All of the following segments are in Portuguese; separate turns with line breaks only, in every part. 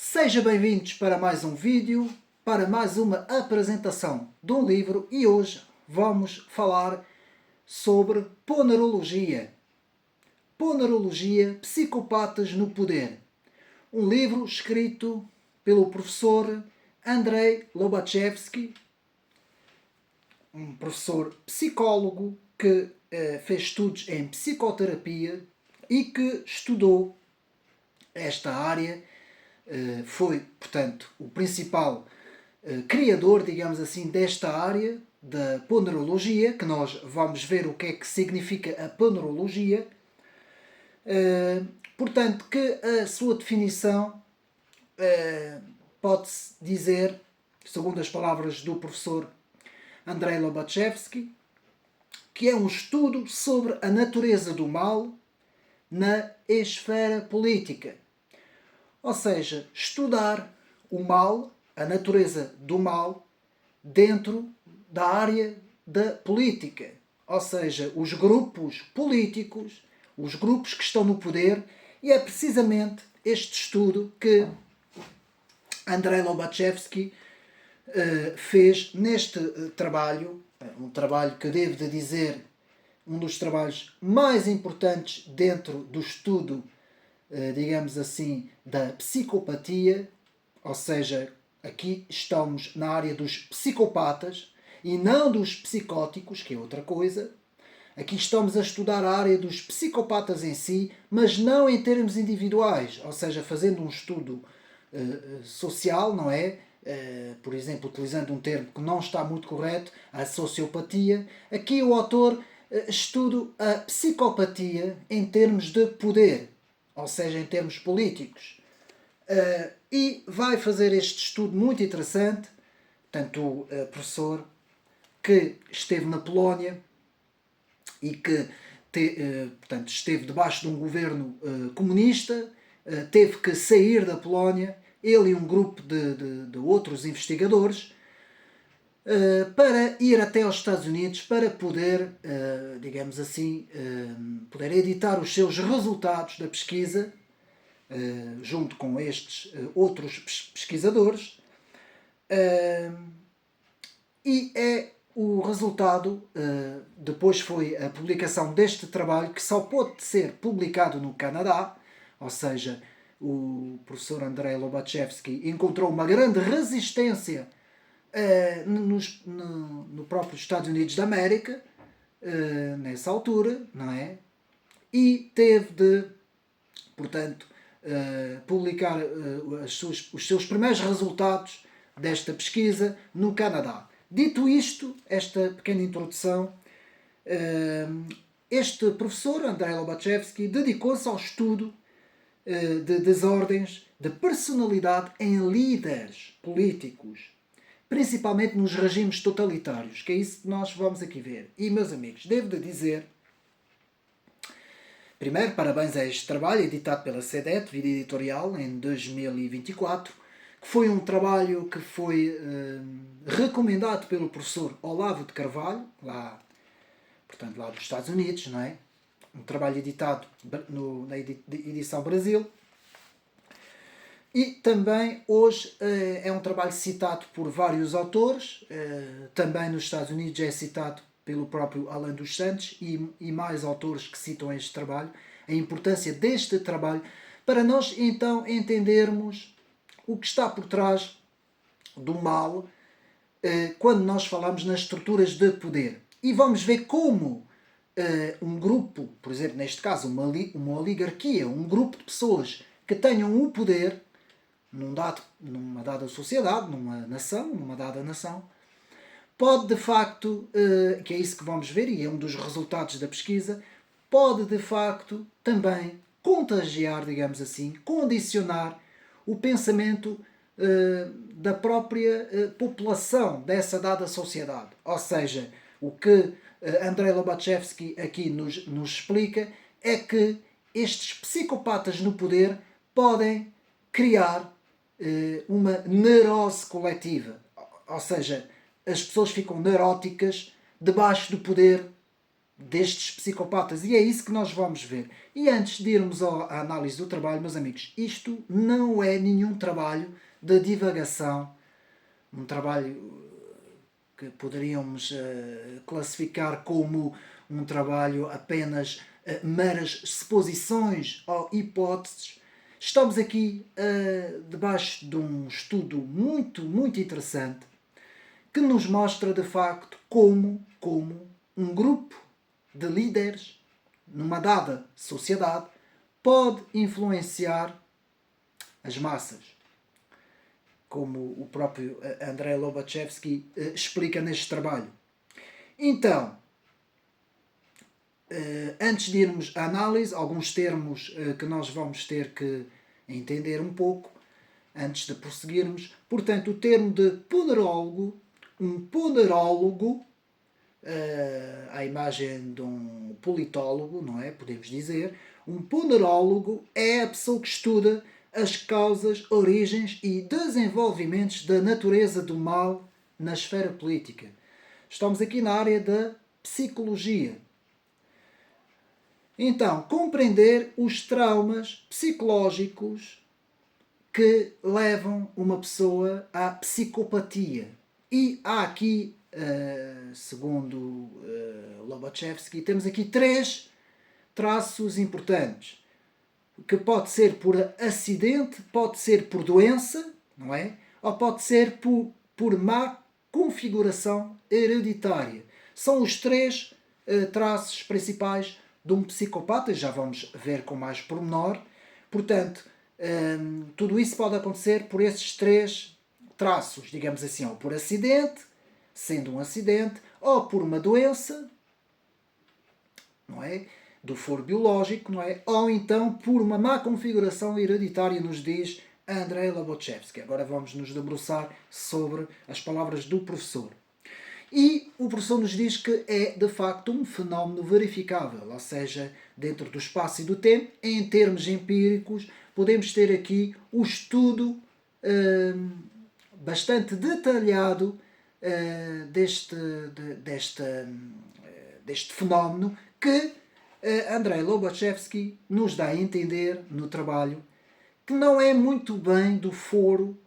Sejam bem-vindos para mais um vídeo, para mais uma apresentação de um livro e hoje vamos falar sobre Ponerologia. Ponerologia, Psicopatas no Poder. Um livro escrito pelo professor Andrei Lobachevsky, um professor psicólogo que fez estudos em psicoterapia e que estudou esta área. Foi, portanto, o principal criador, digamos assim, desta área da ponerologia, que nós vamos ver o que é que significa a ponerologia. Portanto, que a sua definição pode-se dizer, segundo as palavras do professor Andrei Lobachevsky, que é um estudo sobre a natureza do mal na esfera política. Ou seja, estudar o mal, a natureza do mal, dentro da área da política. Ou seja, os grupos políticos, os grupos que estão no poder, e é precisamente este estudo que Andrei Lobachevsky fez neste trabalho, um trabalho que devo de dizer um dos trabalhos mais importantes dentro do estudo, digamos assim, da psicopatia, ou seja, aqui estamos na área dos psicopatas e não dos psicóticos, que é outra coisa. Aqui estamos a estudar a área dos psicopatas em si, mas não em termos individuais, ou seja, fazendo um estudo social, não é? Por exemplo, utilizando um termo que não está muito correto, a sociopatia. Aqui o autor estuda a psicopatia em termos de poder, ou seja, em termos políticos. E vai fazer este estudo muito interessante, tanto o professor que esteve na Polónia e que portanto, esteve debaixo de um governo comunista, teve que sair da Polónia, ele e um grupo de outros investigadores, para ir até aos Estados Unidos para poder, digamos assim, poder editar os seus resultados da pesquisa, junto com estes outros pesquisadores, e é o resultado, depois foi a publicação deste trabalho, que só pôde ser publicado no Canadá, ou seja, o professor Andrei Lobachevsky encontrou uma grande resistência no próprio Estados Unidos da América, nessa altura, não é? E teve de, portanto, publicar os seus primeiros resultados desta pesquisa no Canadá. Dito isto, esta pequena introdução, este professor, Andrei Lobachevsky, dedicou-se ao estudo de desordens de personalidade em líderes políticos, principalmente nos regimes totalitários, que é isso que nós vamos aqui ver. E, meus amigos, devo de dizer, primeiro, parabéns a este trabalho, editado pela CEDET, Vida Editorial, em 2024, que foi um trabalho que foi recomendado pelo professor Olavo de Carvalho, lá dos Estados Unidos, não é? Um trabalho editado na edição Brasil. E também hoje é um trabalho citado por vários autores, também nos Estados Unidos é citado pelo próprio Alan dos Santos e mais autores que citam este trabalho, a importância deste trabalho, para nós então entendermos o que está por trás do mal quando nós falamos nas estruturas de poder. E vamos ver como um grupo, por exemplo, neste caso uma oligarquia, um grupo de pessoas que tenham o poder numa dada sociedade, numa dada nação, pode de facto, que é isso que vamos ver e é um dos resultados da pesquisa, pode de facto também contagiar, digamos assim, condicionar o pensamento da própria população dessa dada sociedade. Ou seja, o que Andrei Lobachevsky aqui nos explica é que estes psicopatas no poder podem criar uma neurose coletiva. Ou seja, as pessoas ficam neuróticas debaixo do poder destes psicopatas. E é isso que nós vamos ver. E antes de irmos à análise do trabalho, meus amigos, isto não é nenhum trabalho de divagação, um trabalho que poderíamos classificar como um trabalho apenas meras suposições ou hipóteses. Estamos aqui debaixo de um estudo muito, muito interessante que nos mostra de facto como um grupo de líderes numa dada sociedade pode influenciar as massas, como o próprio Andrei Lobachevsky explica neste trabalho. Então, antes de irmos à análise, alguns termos que nós vamos ter que entender um pouco antes de prosseguirmos. Portanto, o termo de poderólogo, um poderólogo, à imagem de um politólogo, não é? Podemos dizer, um poderólogo é a pessoa que estuda as causas, origens e desenvolvimentos da natureza do mal na esfera política. Estamos aqui na área da psicologia. Então, compreender os traumas psicológicos que levam uma pessoa à psicopatia. E há aqui, segundo Lobachevsky, temos aqui 3 traços importantes. Que pode ser por acidente, pode ser por doença, não é? Ou pode ser por má configuração hereditária. São os 3 traços principais de um psicopata, já vamos ver com mais pormenor. Portanto, tudo isso pode acontecer por esses 3 traços, digamos assim, ou por acidente, sendo um acidente, ou por uma doença, não é? Do foro biológico, não é? Ou então por uma má configuração hereditária, nos diz Andrei Lobachevsky. Agora vamos nos debruçar sobre as palavras do professor. E o professor nos diz que é, de facto, um fenómeno verificável, ou seja, dentro do espaço e do tempo, em termos empíricos, podemos ter aqui o estudo bastante detalhado deste fenómeno que Andrei Lobachevsky nos dá a entender no trabalho que não é muito bem do foro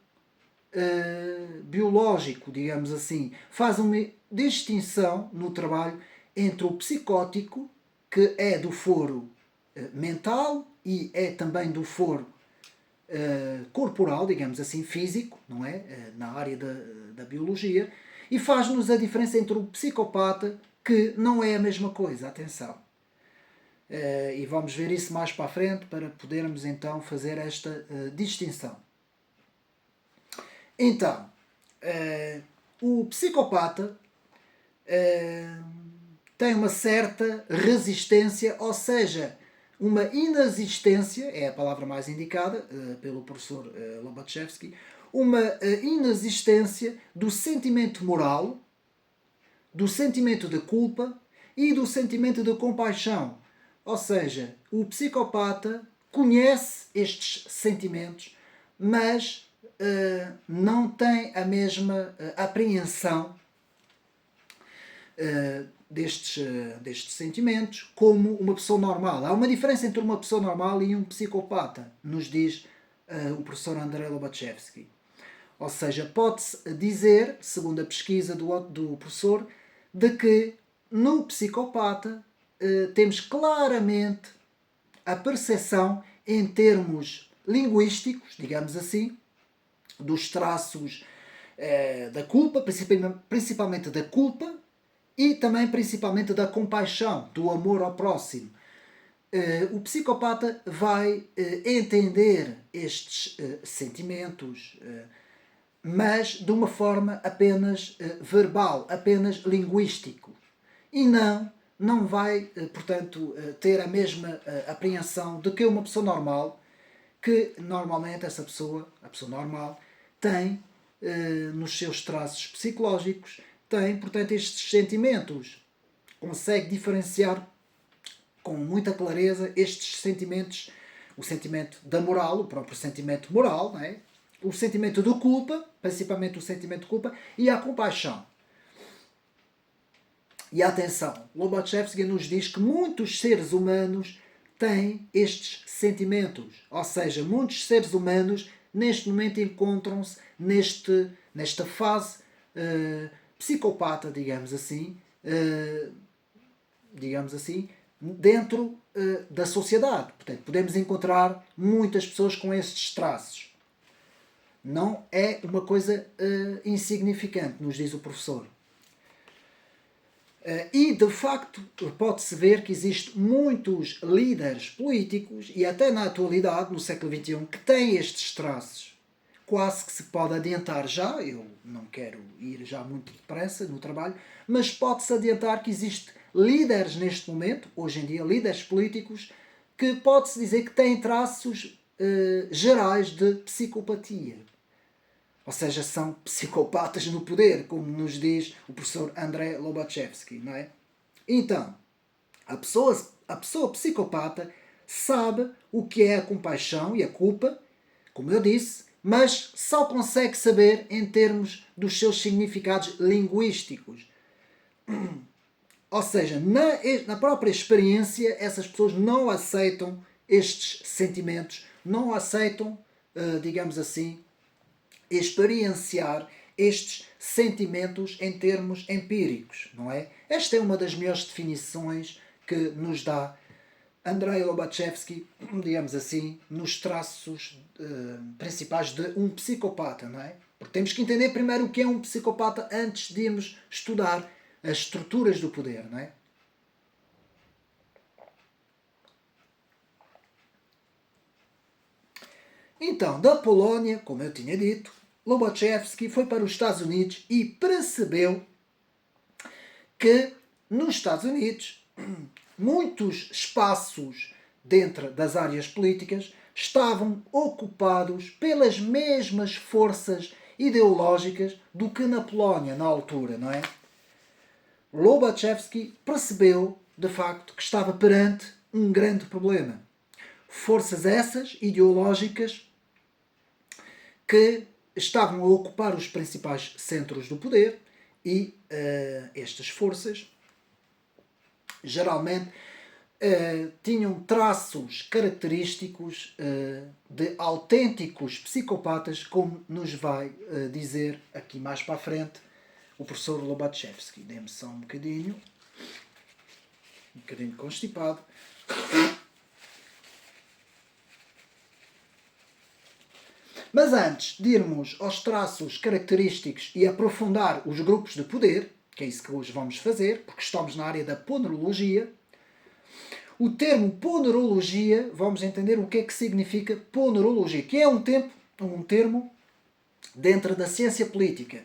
biológico, digamos assim. Faz uma distinção no trabalho entre o psicótico, que é do foro mental e é também do foro corporal, digamos assim, físico, não é? Na área da biologia, e faz-nos a diferença entre o psicopata, que não é a mesma coisa, atenção. E vamos ver isso mais para a frente para podermos então fazer esta distinção. Então, o psicopata tem uma certa resistência, ou seja, uma inexistência, é a palavra mais indicada pelo professor Lobachevsky, uma inexistência do sentimento moral, do sentimento de culpa e do sentimento de compaixão. Ou seja, o psicopata conhece estes sentimentos, mas não tem a mesma apreensão destes sentimentos como uma pessoa normal. Há uma diferença entre uma pessoa normal e um psicopata, nos diz o professor Andrei Lobachevsky. Ou seja, pode-se dizer, segundo a pesquisa do professor, de que no psicopata temos claramente a percepção em termos linguísticos, digamos assim, dos traços da culpa, principalmente da culpa, e também principalmente da compaixão, do amor ao próximo. O psicopata vai entender estes sentimentos, mas de uma forma apenas verbal, apenas linguístico. E não vai, portanto, ter a mesma apreensão de que uma pessoa normal, que normalmente essa pessoa, a pessoa normal, tem nos seus traços psicológicos, tem, portanto, estes sentimentos. Consegue diferenciar com muita clareza estes sentimentos, o sentimento da moral, o próprio sentimento moral, não é? O sentimento de culpa, principalmente o sentimento de culpa, e a compaixão. E atenção, Lobachevsky nos diz que muitos seres humanos têm estes sentimentos. Ou seja, muitos seres humanos neste momento encontram-se nesta fase psicopata, digamos assim, dentro da sociedade. Portanto, podemos encontrar muitas pessoas com estes traços. Não é uma coisa insignificante, nos diz o professor. E, de facto, pode-se ver que existem muitos líderes políticos, e até na atualidade, no século XXI, que têm estes traços. Quase que se pode adiantar já, eu não quero ir já muito depressa no trabalho, mas pode-se adiantar que existem líderes neste momento, hoje em dia, líderes políticos, que pode-se dizer que têm traços gerais de psicopatia. Ou seja, são psicopatas no poder, como nos diz o professor Andrei Lobachevsky, não é? Então, a pessoa psicopata sabe o que é a compaixão e a culpa, como eu disse, mas só consegue saber em termos dos seus significados linguísticos. Ou seja, na própria experiência, essas pessoas não aceitam estes sentimentos, não aceitam, digamos assim, experienciar estes sentimentos em termos empíricos, não é? Esta é uma das melhores definições que nos dá Andrei Lobachevsky, digamos assim, nos traços principais de um psicopata, não é? Porque temos que entender primeiro o que é um psicopata antes de irmos estudar as estruturas do poder, não é? Então, da Polónia, como eu tinha dito, Lobachevsky foi para os Estados Unidos e percebeu que nos Estados Unidos muitos espaços dentro das áreas políticas estavam ocupados pelas mesmas forças ideológicas do que na Polónia na altura, não é? Lobachevsky percebeu, de facto, que estava perante um grande problema. Forças essas ideológicas que estavam a ocupar os principais centros do poder e estas forças geralmente tinham traços característicos de autênticos psicopatas, como nos vai dizer aqui mais para a frente o professor Lobachevsky. Dê-me só um bocadinho constipado. Mas antes de irmos aos traços característicos e aprofundar os grupos de poder, que é isso que hoje vamos fazer, porque estamos na área da ponerologia, o termo ponerologia, vamos entender o que é que significa ponerologia, que é um termo dentro da ciência política.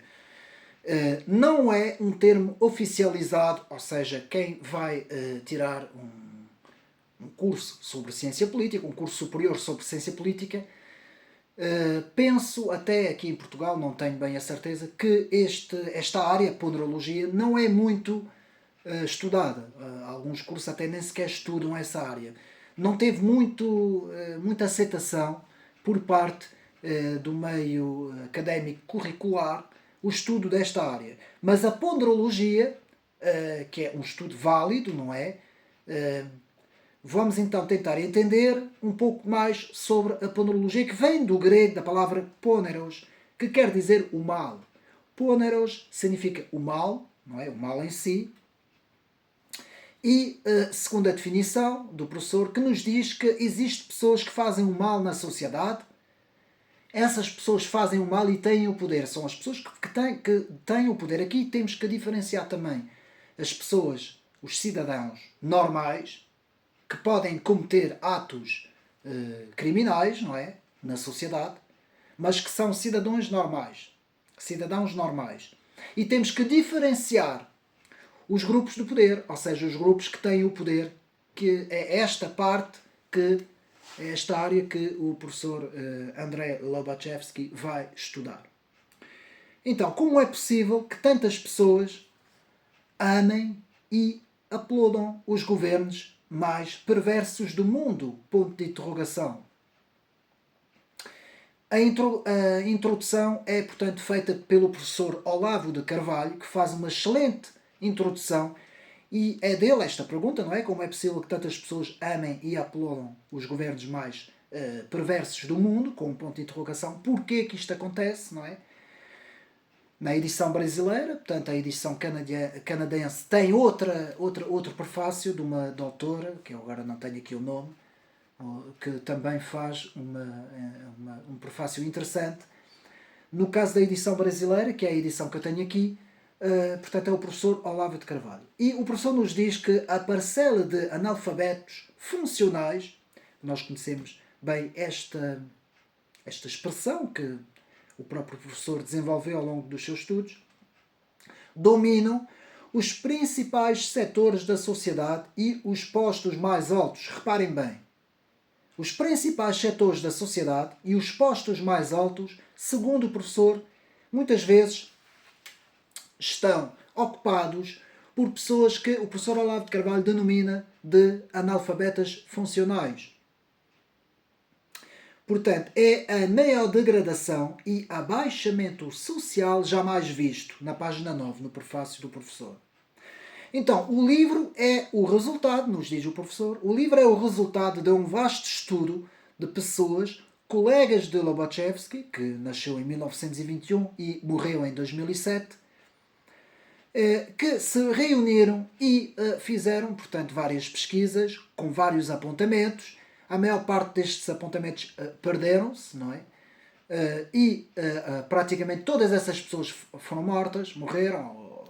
Não é um termo oficializado, ou seja, quem vai tirar um curso sobre ciência política, um curso superior sobre ciência política, penso, até aqui em Portugal, não tenho bem a certeza, que esta área, ponerologia, não é muito estudada. Alguns cursos até nem sequer estudam essa área. Não teve muita aceitação por parte do meio académico curricular o estudo desta área. Mas a ponderologia, que é um estudo válido, não é? Vamos então tentar entender um pouco mais sobre a ponerologia, que vem do grego da palavra poneros, que quer dizer o mal. Poneros significa o mal, não é? O mal em si. E segundo a definição do professor, que nos diz que existem pessoas que fazem o mal na sociedade. Essas pessoas fazem o mal e têm o poder. São as pessoas que têm o poder. Aqui temos que diferenciar também as pessoas, os cidadãos normais, que podem cometer atos criminais, não é? Na sociedade, mas que são cidadãos normais. Cidadãos normais. E temos que diferenciar os grupos do poder, ou seja, os grupos que têm o poder, que é esta parte que é esta área que o professor Andrei Lobachevsky vai estudar. Então, como é possível que tantas pessoas amem e aplaudam os governos mais perversos do mundo? Ponto de interrogação. A introdução é, portanto, feita pelo professor Olavo de Carvalho, que faz uma excelente introdução E é dele esta pergunta, não é? Como é possível que tantas pessoas amem e aplaudam os governos mais perversos do mundo, com um ponto de interrogação, porquê que isto acontece, não é? Na edição brasileira, portanto a edição canadense tem outro prefácio de uma doutora, que eu agora não tenho aqui o nome, que também faz um prefácio interessante. No caso da edição brasileira, que é a edição que eu tenho aqui, portanto é o professor Olavo de Carvalho. E o professor nos diz que a parcela de analfabetos funcionais, nós conhecemos bem esta expressão que o próprio professor desenvolveu ao longo dos seus estudos, dominam os principais setores da sociedade e os postos mais altos. Reparem bem, os principais setores da sociedade e os postos mais altos, segundo o professor, muitas vezes estão ocupados por pessoas que o professor Olavo de Carvalho denomina de analfabetas funcionais. Portanto, é a maior degradação e abaixamento social jamais visto, na página 9, no prefácio do professor. Então, o livro é o resultado, nos diz o professor, o livro é o resultado de um vasto estudo de pessoas, colegas de Lobachevsky, que nasceu em 1921 e morreu em 2007, que se reuniram e fizeram, portanto, várias pesquisas com vários apontamentos. A maior parte destes apontamentos perderam-se, não é? Praticamente todas essas pessoas foram mortas, morreram,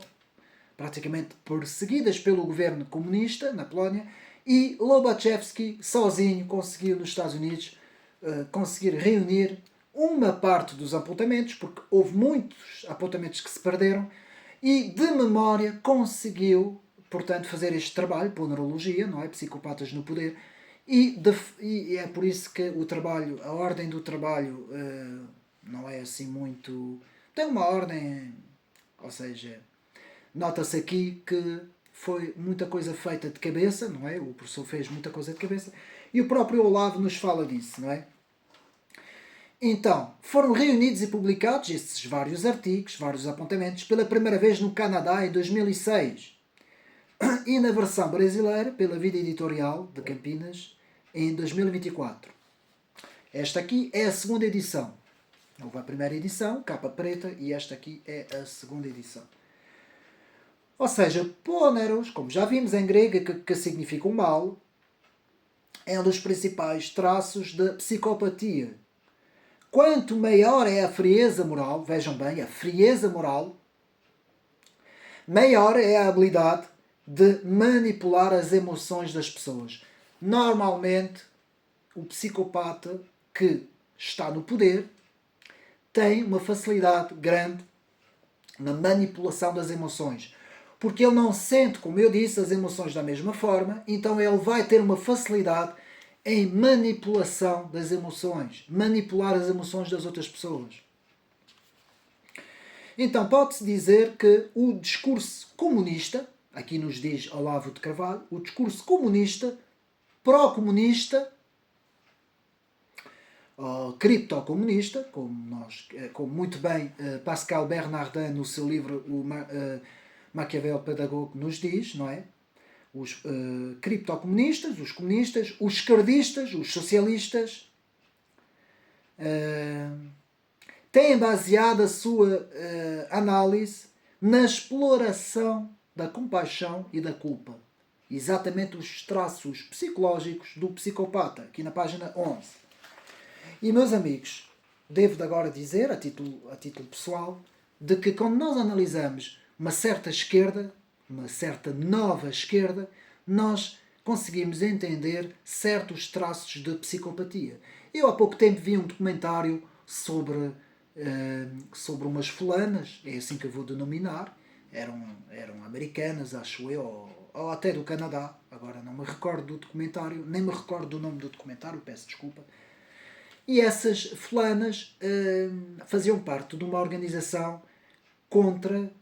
praticamente perseguidas pelo governo comunista na Polónia, e Lobachevsky sozinho conseguiu nos Estados Unidos conseguir reunir uma parte dos apontamentos, porque houve muitos apontamentos que se perderam, e de memória conseguiu, portanto, fazer este trabalho, Ponerologia, não é? Psicopatas no Poder, e é por isso que o trabalho, a ordem do trabalho não é assim muito... Tem uma ordem, ou seja, nota-se aqui que foi muita coisa feita de cabeça, não é? O professor fez muita coisa de cabeça, e o próprio Olavo nos fala disso, não é? Então, foram reunidos e publicados esses vários artigos, vários apontamentos, pela primeira vez no Canadá em 2006 e na versão brasileira pela Vida Editorial de Campinas em 2024. Esta aqui é a segunda edição. Houve a primeira edição, capa preta, e esta aqui é a segunda edição. Ou seja, Poneros, como já vimos em grego, que significa o mal, é um dos principais traços da psicopatia. Quanto maior é a frieza moral, vejam bem, a frieza moral, maior é a habilidade de manipular as emoções das pessoas. Normalmente, o psicopata que está no poder tem uma facilidade grande na manipulação das emoções. Porque ele não sente, como eu disse, as emoções da mesma forma, então ele vai ter uma facilidade em manipulação das emoções. Manipular as emoções das outras pessoas. Então, pode-se dizer que o discurso comunista, aqui nos diz Olavo de Carvalho, o discurso comunista, pró-comunista, criptocomunista, como muito bem Pascal Bernardin no seu livro o Maquiavel Pedagogo nos diz, não é? Os criptocomunistas, os comunistas, os esquerdistas, os socialistas têm baseado a sua análise na exploração da compaixão e da culpa. Exatamente os traços psicológicos do psicopata, aqui na página 11. E, meus amigos, devo de agora dizer, a título pessoal, de que quando nós analisamos uma certa esquerda, uma certa nova esquerda, nós conseguimos entender certos traços de psicopatia. Eu há pouco tempo vi um documentário sobre umas fulanas, é assim que eu vou denominar, eram americanas, acho eu, ou até do Canadá, agora não me recordo do documentário, nem me recordo do nome do documentário, peço desculpa. E essas fulanas faziam parte de uma organização contra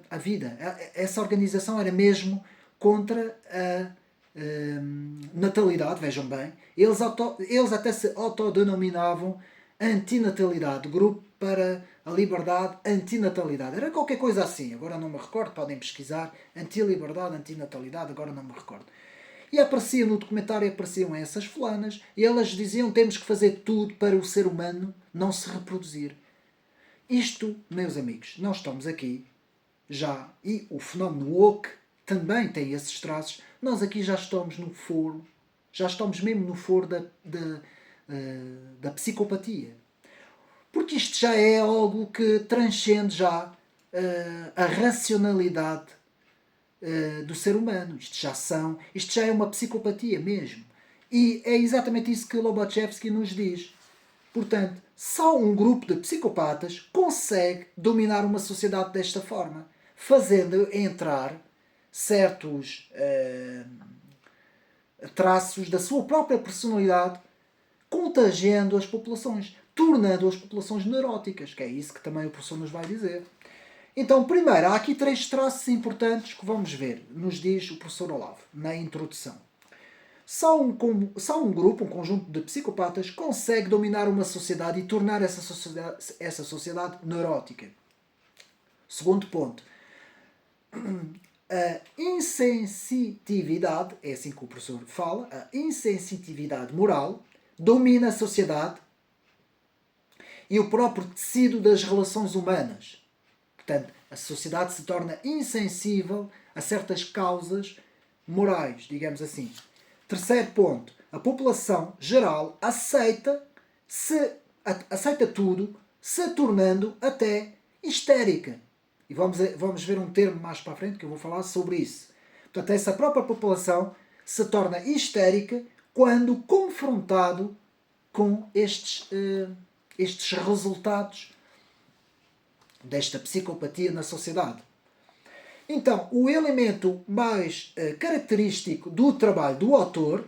a vida. Essa organização era mesmo contra a natalidade, vejam bem. Eles até se autodenominavam antinatalidade, grupo para a liberdade, antinatalidade. Era qualquer coisa assim, agora não me recordo, podem pesquisar, anti-liberdade, antinatalidade, agora não me recordo. E aparecia no documentário, apareciam essas fulanas, e elas diziam temos que fazer tudo para o ser humano não se reproduzir. Isto, meus amigos, nós estamos aqui já, e o fenómeno woke também tem esses traços, nós aqui já estamos no foro, já estamos mesmo no foro da psicopatia. Porque isto já é algo que transcende já a racionalidade do ser humano. Isto já é uma psicopatia mesmo. E é exatamente isso que Lobachevsky nos diz. Portanto, só um grupo de psicopatas consegue dominar uma sociedade desta forma, fazendo entrar certos traços da sua própria personalidade, contagiando as populações, tornando as populações neuróticas, que é isso que também o professor nos vai dizer. Então, primeiro, há aqui 3 traços importantes que vamos ver, nos diz o professor Olavo, na introdução. Só um grupo, um conjunto de psicopatas, consegue dominar uma sociedade e tornar essa sociedade neurótica. Segundo ponto, a insensitividade, é assim que o professor fala, a insensitividade moral domina a sociedade e o próprio tecido das relações humanas. Portanto, a sociedade se torna insensível a certas causas morais, digamos assim. Terceiro ponto, a população geral aceita tudo, se tornando até histérica. E vamos ver um termo mais para a frente que eu vou falar sobre isso. Portanto, essa própria população se torna histérica quando confrontado com estes resultados desta psicopatia na sociedade. Então, o elemento mais característico do trabalho do autor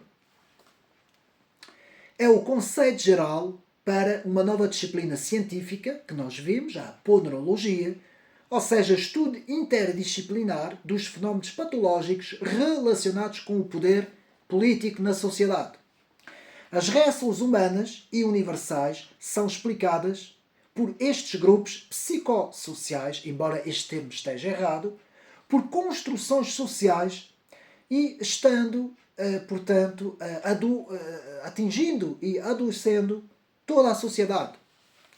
é o conceito geral para uma nova disciplina científica, que nós vimos, a ponerologia, ou seja, estudo interdisciplinar dos fenómenos patológicos relacionados com o poder político na sociedade. As reações humanas e universais são explicadas por estes grupos psicossociais, embora este termo esteja errado, por construções sociais e estando, portanto, atingindo e adoecendo toda a sociedade.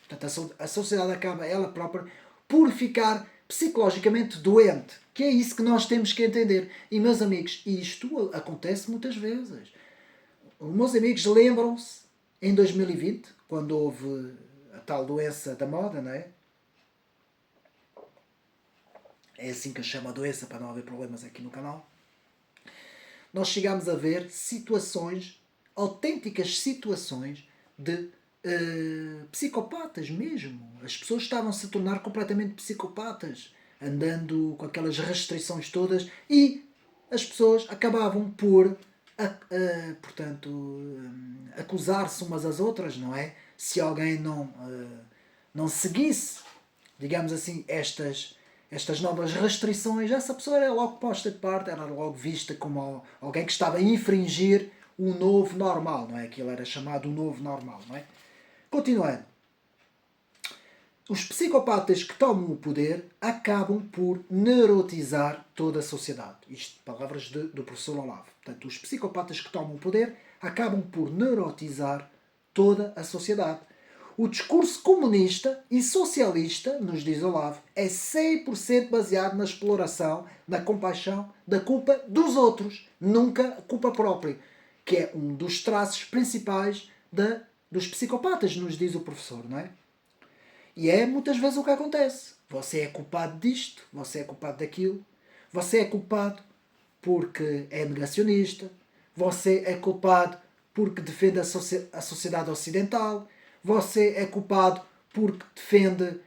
Portanto, a sociedade acaba ela própria por ficar psicologicamente doente, que é isso que nós temos que entender. E, meus amigos, isto acontece muitas vezes. Os meus amigos lembram-se, em 2020, quando houve a tal doença da moda, não é? É assim que eu chamo a doença, para não haver problemas aqui no canal. Nós chegámos a ver situações, autênticas situações de psicopatas mesmo. As pessoas estavam-se a tornar completamente psicopatas, andando com aquelas restrições todas, e as pessoas acabavam por portanto, acusar-se umas às outras, não é? Se alguém não seguisse, digamos assim, estas novas restrições, essa pessoa era logo posta de parte, era logo vista como alguém que estava a infringir o novo normal, não é? Aquilo era chamado o novo normal, não é? Continuando. Os psicopatas que tomam o poder acabam por neurotizar toda a sociedade. Isto, palavras do professor Olavo. Portanto, os psicopatas que tomam o poder acabam por neurotizar toda a sociedade. O discurso comunista e socialista, nos diz Olavo, é 100% baseado na exploração, na compaixão, da culpa dos outros, nunca a culpa própria, que é um dos traços principais dos psicopatas, nos diz o professor, não é? E é muitas vezes o que acontece. Você é culpado disto, você é culpado daquilo, você é culpado porque é negacionista, você é culpado porque defende a sociedade ocidental, você é culpado porque defende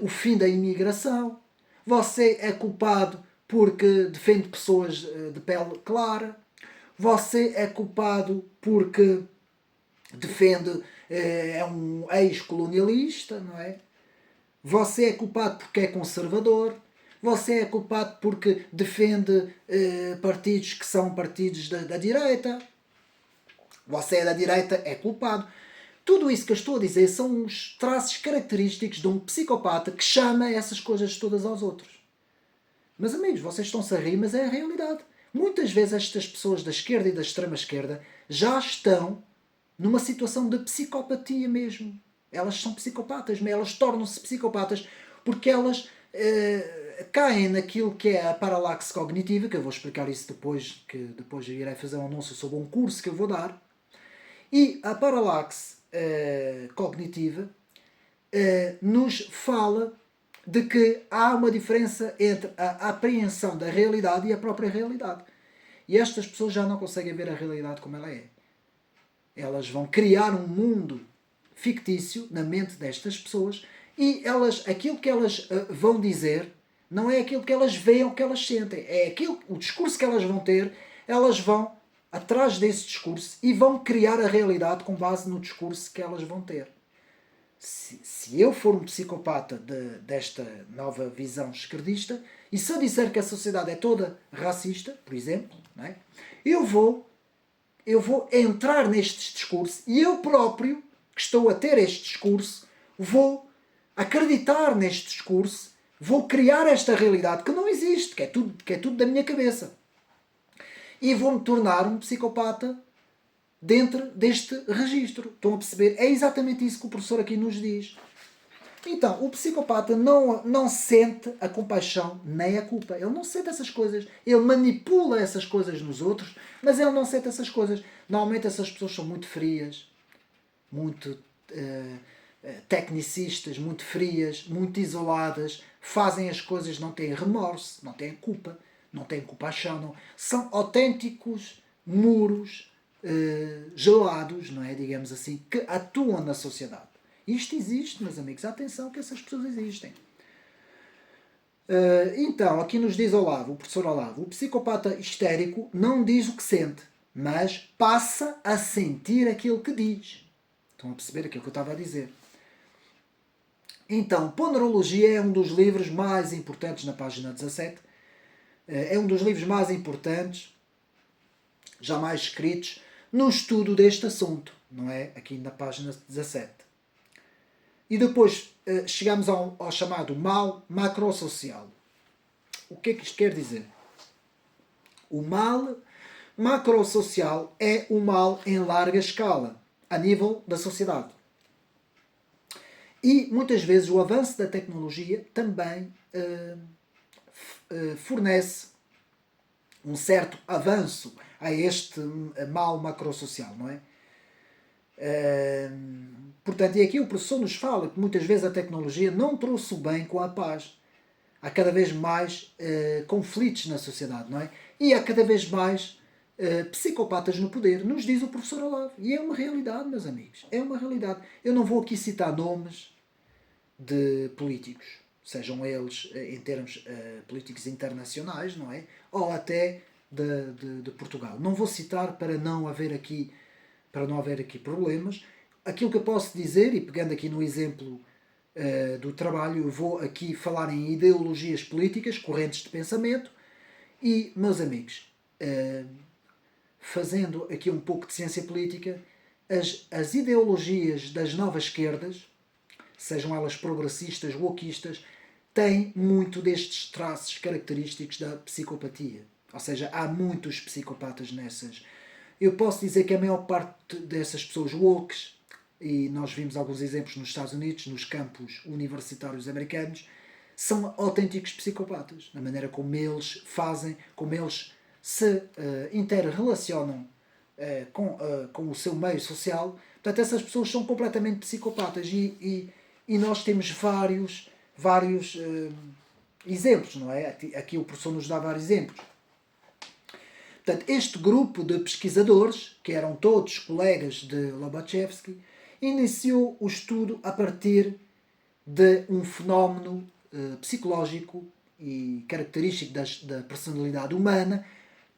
o fim da imigração, você é culpado porque defende pessoas de pele clara, você é culpado porque defende, é um ex-colonialista, não é? Você é culpado porque é conservador, você é culpado porque defende partidos que são partidos da direita, você é da direita, é culpado. Tudo isso que eu estou a dizer são os traços característicos de um psicopata que chama essas coisas todas aos outros. Meus amigos, vocês estão-se a rir, mas é a realidade. Muitas vezes estas pessoas da esquerda e da extrema-esquerda já estão numa situação de psicopatia mesmo. Elas são psicopatas, mas elas tornam-se psicopatas porque elas caem naquilo que é a paralaxe cognitiva, que eu vou explicar isso depois, que depois eu irei fazer um anúncio sobre um curso que eu vou dar. E a paralaxe cognitiva nos fala de que há uma diferença entre a apreensão da realidade e a própria realidade. E estas pessoas já não conseguem ver a realidade como ela é. Elas vão criar um mundo fictício na mente destas pessoas e aquilo que elas vão dizer não é aquilo que elas veem ou que elas sentem. É o discurso que elas vão ter, elas vão atrás desse discurso e vão criar a realidade com base no discurso que elas vão ter. Se eu for um psicopata desta nova visão esquerdista, e se eu disser que a sociedade é toda racista, por exemplo, não é? eu vou entrar neste discurso e eu próprio, que estou a ter este discurso, vou acreditar neste discurso, vou criar esta realidade que não existe, que é tudo da minha cabeça. E vou-me tornar um psicopata dentro deste registro. Estão a perceber? É exatamente isso que o professor aqui nos diz. Então, o psicopata não sente a compaixão nem a culpa. Ele não sente essas coisas. Ele manipula essas coisas nos outros, mas ele não sente essas coisas. Normalmente essas pessoas são muito frias, muito tecnicistas, muito frias, muito isoladas, fazem as coisas, não têm remorso, não têm culpa, não têm compaixão. Não. São autênticos muros gelados, não é? Digamos assim, que atuam na sociedade. Isto existe, meus amigos. Atenção que essas pessoas existem. Então, aqui nos diz o professor Olavo, o psicopata histérico não diz o que sente, mas passa a sentir aquilo que diz. Estão a perceber aquilo que eu estava a dizer? Então, Ponerologia é um dos livros mais importantes na página 17. É um dos livros mais importantes jamais escritos no estudo deste assunto, não é? Aqui na página 17. E depois chegamos ao chamado mal macrosocial. O que é que isto quer dizer? O mal macrosocial é o mal em larga escala, a nível da sociedade. E muitas vezes o avanço da tecnologia também fornece um certo avanço a este mal macrosocial, não é? Portanto, e aqui o professor nos fala que muitas vezes a tecnologia não trouxe o bem com a paz. Há cada vez mais conflitos na sociedade, não é? E há cada vez mais psicopatas no poder, nos diz o professor Olavo. E é uma realidade, meus amigos. É uma realidade. Eu não vou aqui citar nomes de políticos, sejam eles em termos políticos internacionais, não é? Ou até de Portugal. Não vou citar para não haver aqui problemas. Aquilo que eu posso dizer, e pegando aqui no exemplo do trabalho, eu vou aqui falar em ideologias políticas, correntes de pensamento, e, meus amigos, fazendo aqui um pouco de ciência política, as ideologias das novas esquerdas, sejam elas progressistas, wokistas, têm muito destes traços característicos da psicopatia. Ou seja, há muitos psicopatas nessas. Eu posso dizer que a maior parte dessas pessoas wokes, e nós vimos alguns exemplos nos Estados Unidos, nos campos universitários americanos, são autênticos psicopatas. Na maneira como eles fazem, como eles se interrelacionam com o seu meio social. Portanto, essas pessoas são completamente psicopatas. E nós temos vários exemplos, não é? Aqui o professor nos dá vários exemplos. Portanto, este grupo de pesquisadores, que eram todos colegas de Lobachevsky, iniciou o estudo a partir de um fenómeno psicológico e característico da personalidade humana,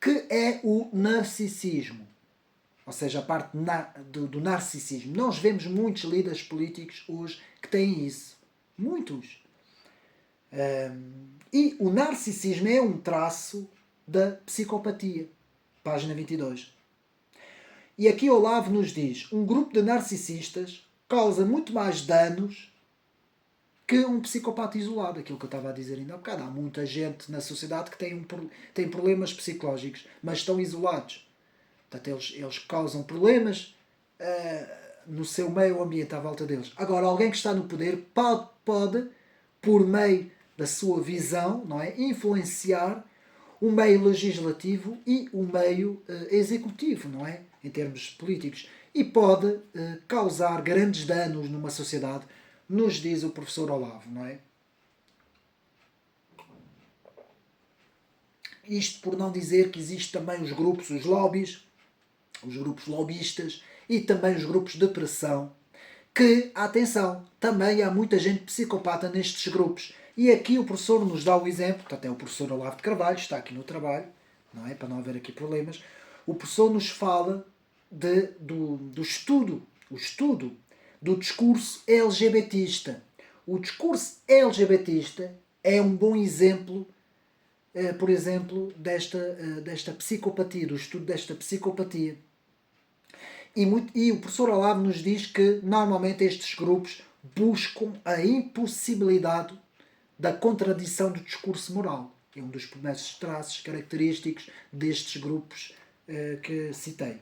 que é o narcisismo. Ou seja, a parte do narcisismo. Nós vemos muitos líderes políticos hoje que têm isso. Muitos. E o narcisismo é um traço da psicopatia. Página 22. E aqui Olavo nos diz, um grupo de narcisistas causa muito mais danos que um psicopata isolado. Aquilo que eu estava a dizer ainda há bocado. Há muita gente na sociedade que tem problemas psicológicos, mas estão isolados. Portanto, eles causam problemas no seu meio ambiente à volta deles. Agora, alguém que está no poder pode por meio da sua visão, não é, influenciar o meio legislativo e o meio executivo, não é, em termos políticos. E pode causar grandes danos numa sociedade, nos diz o professor Olavo, não é? Isto por não dizer que existem também os grupos, os lobbies, os grupos lobistas e também os grupos de pressão, que, atenção, também há muita gente psicopata nestes grupos. E aqui o professor nos dá o exemplo, até o professor Olavo de Carvalho, está aqui no trabalho, não é? Para não haver aqui problemas. O professor nos fala do estudo, o estudo do discurso LGBTista. O discurso LGBTista é um bom exemplo, por exemplo, desta psicopatia, do estudo desta psicopatia. E o professor Olavo nos diz que normalmente estes grupos buscam a impossibilidade da contradição do discurso moral. É um dos primeiros traços característicos destes grupos que citei.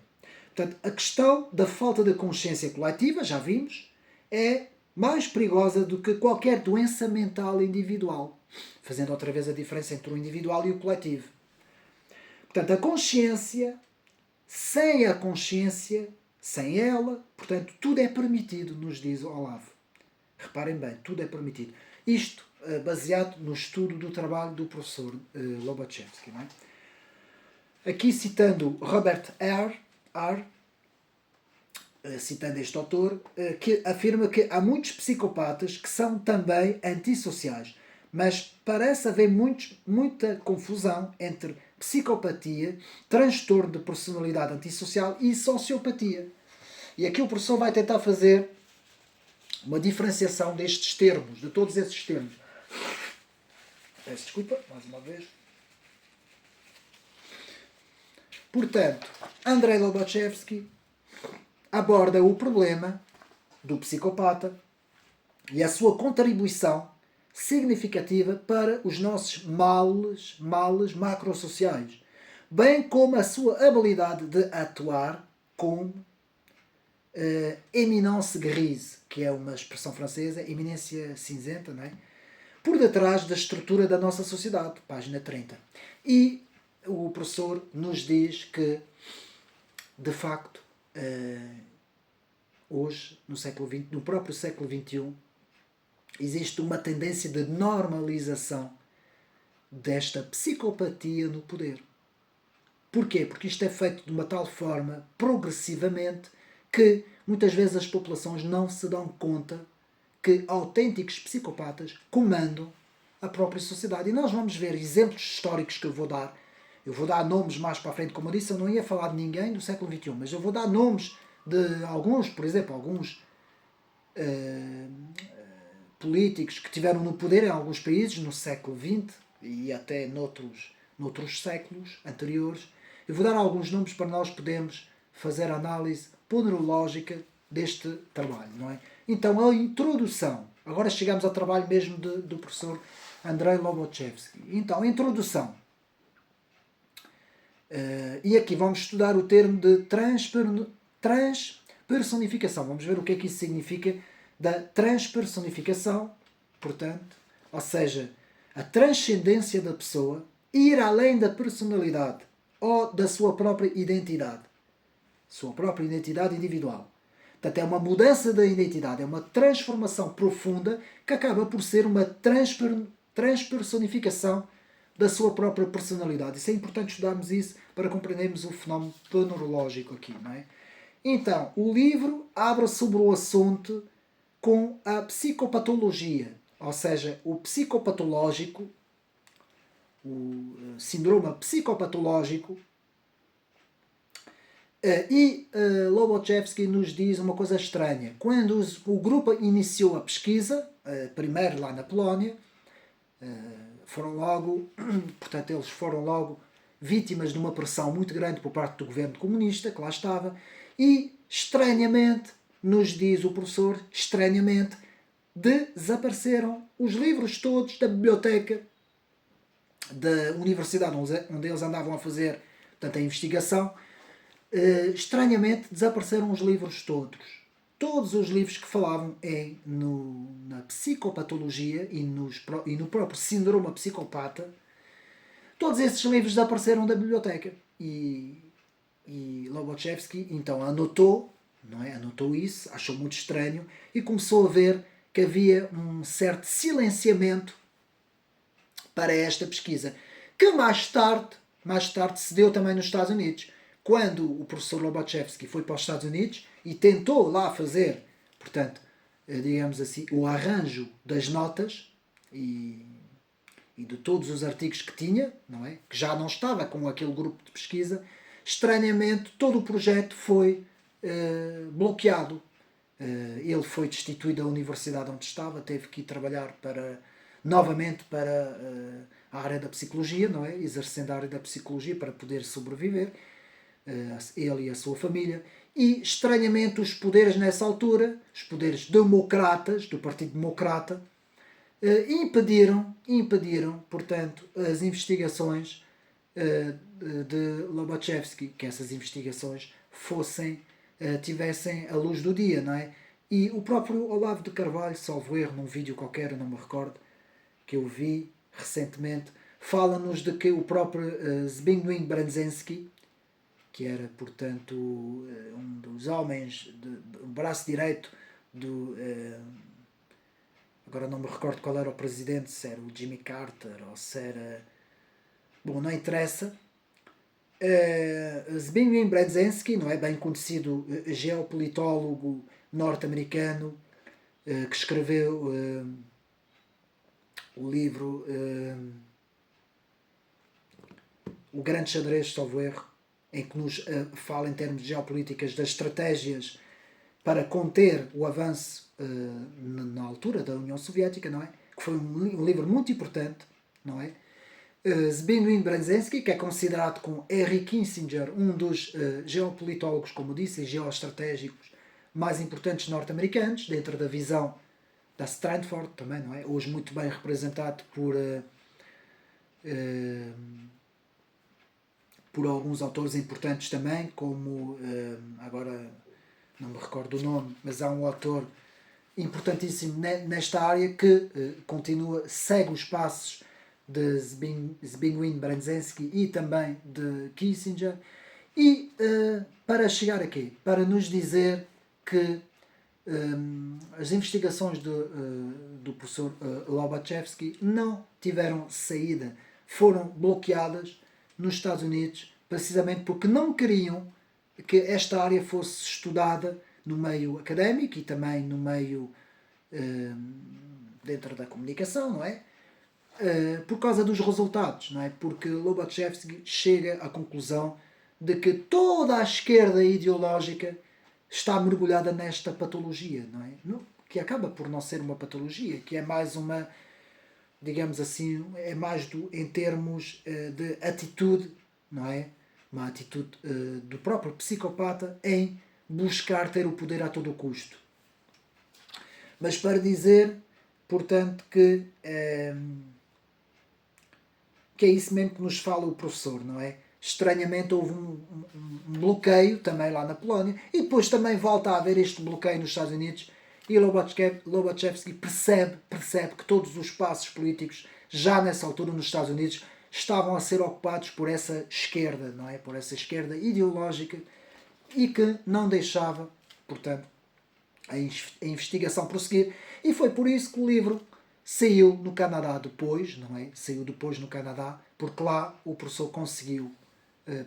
Portanto, a questão da falta de consciência coletiva, já vimos, é mais perigosa do que qualquer doença mental individual, fazendo outra vez a diferença entre o individual e o coletivo. Portanto, a consciência, sem a consciência, sem ela, portanto, tudo é permitido, nos diz Olavo. Reparem bem, tudo é permitido. Isto baseado no estudo do trabalho do professor Lobachevsky. Não é? Aqui citando Robert R., citando este autor, que afirma que há muitos psicopatas que são também antissociais, mas parece haver muita confusão entre psicopatia, transtorno de personalidade antissocial e sociopatia. E aqui o professor vai tentar fazer uma diferenciação destes termos, de todos esses termos. Peço desculpa, mais uma vez. Portanto, Andrei Lobachevsky aborda o problema do psicopata e a sua contribuição significativa para os nossos males macrosociais, bem como a sua habilidade de atuar com éminence grise, que é uma expressão francesa, eminência cinzenta, não é? Por detrás da estrutura da nossa sociedade, página 30. E o professor nos diz que, de facto, hoje, no século XX, no próprio século XXI, existe uma tendência de normalização desta psicopatia no poder. Porquê? Porque isto é feito de uma tal forma, progressivamente, que muitas vezes as populações não se dão conta que autênticos psicopatas comandam a própria sociedade. E nós vamos ver exemplos históricos que eu vou dar. Eu vou dar nomes mais para a frente, como eu disse, eu não ia falar de ninguém do século XXI, mas eu vou dar nomes de alguns, por exemplo, alguns políticos que tiveram no poder em alguns países no século XX e até noutros séculos anteriores. Eu vou dar alguns nomes para nós podermos fazer a análise ponerológica deste trabalho, não é? Então, a introdução. Agora chegamos ao trabalho mesmo do professor Andrei Lobachevsky. Então, a introdução. E aqui vamos estudar o termo de transpersonificação. Vamos ver o que é que isso significa da transpersonificação, portanto, ou seja, a transcendência da pessoa, ir além da personalidade ou da sua própria identidade individual. Portanto, é uma mudança da identidade, é uma transformação profunda que acaba por ser uma transpersonificação da sua própria personalidade. Isso é importante estudarmos isso para compreendermos o fenómeno panorológico aqui, não é? Então, o livro abre sobre o assunto com a psicopatologia, ou seja, o psicopatológico, o síndrome psicopatológico. E Lobachevsky nos diz uma coisa estranha. Quando o grupo iniciou a pesquisa, primeiro lá na Polónia, eles foram logo vítimas de uma pressão muito grande por parte do governo comunista, que lá estava, E, estranhamente, nos diz o professor, estranhamente, desapareceram os livros todos da biblioteca da universidade onde eles andavam a fazer, portanto, a investigação. Estranhamente, desapareceram os livros todos. Todos os livros que falavam na psicopatologia e no próprio síndrome psicopata, todos esses livros desapareceram da biblioteca. E Lobachevsky então anotou, não é? Anotou isso, achou muito estranho e começou a ver que havia um certo silenciamento para esta pesquisa, que mais tarde se deu também nos Estados Unidos. Quando o professor Lobachevsky foi para os Estados Unidos e tentou lá fazer, portanto, digamos assim, o arranjo das notas e de todos os artigos que tinha, não é? Que já não estava com aquele grupo de pesquisa, estranhamente todo o projeto foi bloqueado. Ele foi destituído da universidade onde estava, teve que ir trabalhar novamente para a área da psicologia, não é? Exercendo a área da psicologia para poder sobreviver, ele e a sua família. E, estranhamente, os poderes nessa altura, os poderes democratas, do Partido Democrata, impediram, portanto, as investigações de Lobachevsky, que essas investigações tivessem a luz do dia, não é? E o próprio Olavo de Carvalho, salvo erro, num vídeo qualquer, não me recordo, que eu vi recentemente, fala-nos de que o próprio Zbigniew Brzezinski, que era, portanto, um dos homens, o braço direito do... agora não me recordo qual era o presidente, se era o Jimmy Carter ou se era... Bom, não interessa. Zbigniew Brzezinski, não é, bem conhecido geopolitólogo norte-americano, que escreveu o livro O Grande Xadrez, salvo erro, em que nos fala em termos de geopolíticas das estratégias para conter o avanço na altura da União Soviética, não é? Que foi um livro muito importante, não é? Zbigniew Brzezinski, que é considerado com Henry Kissinger um dos geopolitólogos, como disse, e geoestratégicos mais importantes norte-americanos, dentro da visão da Stanford também, não é? Hoje muito bem representado por alguns autores importantes também, como agora não me recordo o nome, mas há um autor importantíssimo nesta área que segue os passos de Zbigniew Brzezinski e também de Kissinger, e para chegar aqui, para nos dizer que as investigações do professor Lobachevsky não tiveram saída, foram bloqueadas nos Estados Unidos, precisamente porque não queriam que esta área fosse estudada no meio académico e também no meio dentro da comunicação, não é? Por causa dos resultados, não é? Porque Lobachevsky chega à conclusão de que toda a esquerda ideológica está mergulhada nesta patologia, não é? Que acaba por não ser uma patologia, que é mais uma, digamos assim, é mais em termos de atitude, não é? Uma atitude do próprio psicopata em buscar ter o poder a todo custo. Mas para dizer, portanto, que é isso mesmo que nos fala o professor, não é? Estranhamente houve um bloqueio também lá na Polónia, e depois também volta a haver este bloqueio nos Estados Unidos, e Lobachevsky percebe que todos os espaços políticos, já nessa altura nos Estados Unidos, estavam a ser ocupados por essa esquerda, não é? Por essa esquerda ideológica, e que não deixava, portanto, a investigação prosseguir. E foi por isso que o livro saiu no Canadá depois, não é? Saiu depois no Canadá, porque lá o professor conseguiu,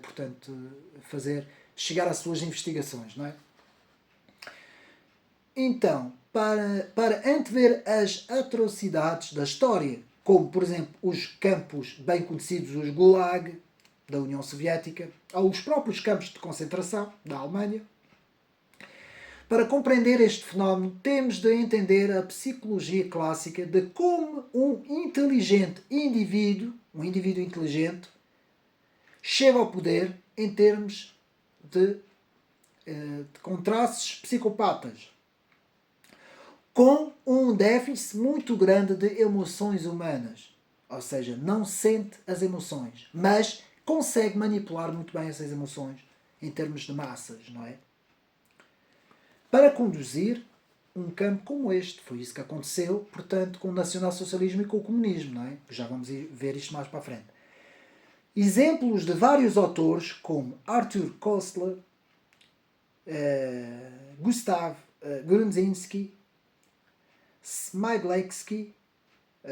portanto, chegar às suas investigações, não é? Então, para antever as atrocidades da história, como, por exemplo, os campos bem conhecidos, os Gulag, da União Soviética, ou os próprios campos de concentração da Alemanha, para compreender este fenómeno, temos de entender a psicologia clássica de como um indivíduo inteligente, chega ao poder em termos de com traços psicopatas, com um déficit muito grande de emoções humanas. Ou seja, não sente as emoções, mas consegue manipular muito bem essas emoções em termos de massas, não é? Para conduzir um campo como este. Foi isso que aconteceu, portanto, com o nacionalsocialismo e com o comunismo, não é? Já vamos ver isto mais para a frente. Exemplos de vários autores, como Arthur Koestler, Gustav Grudzinski, Smigleksky,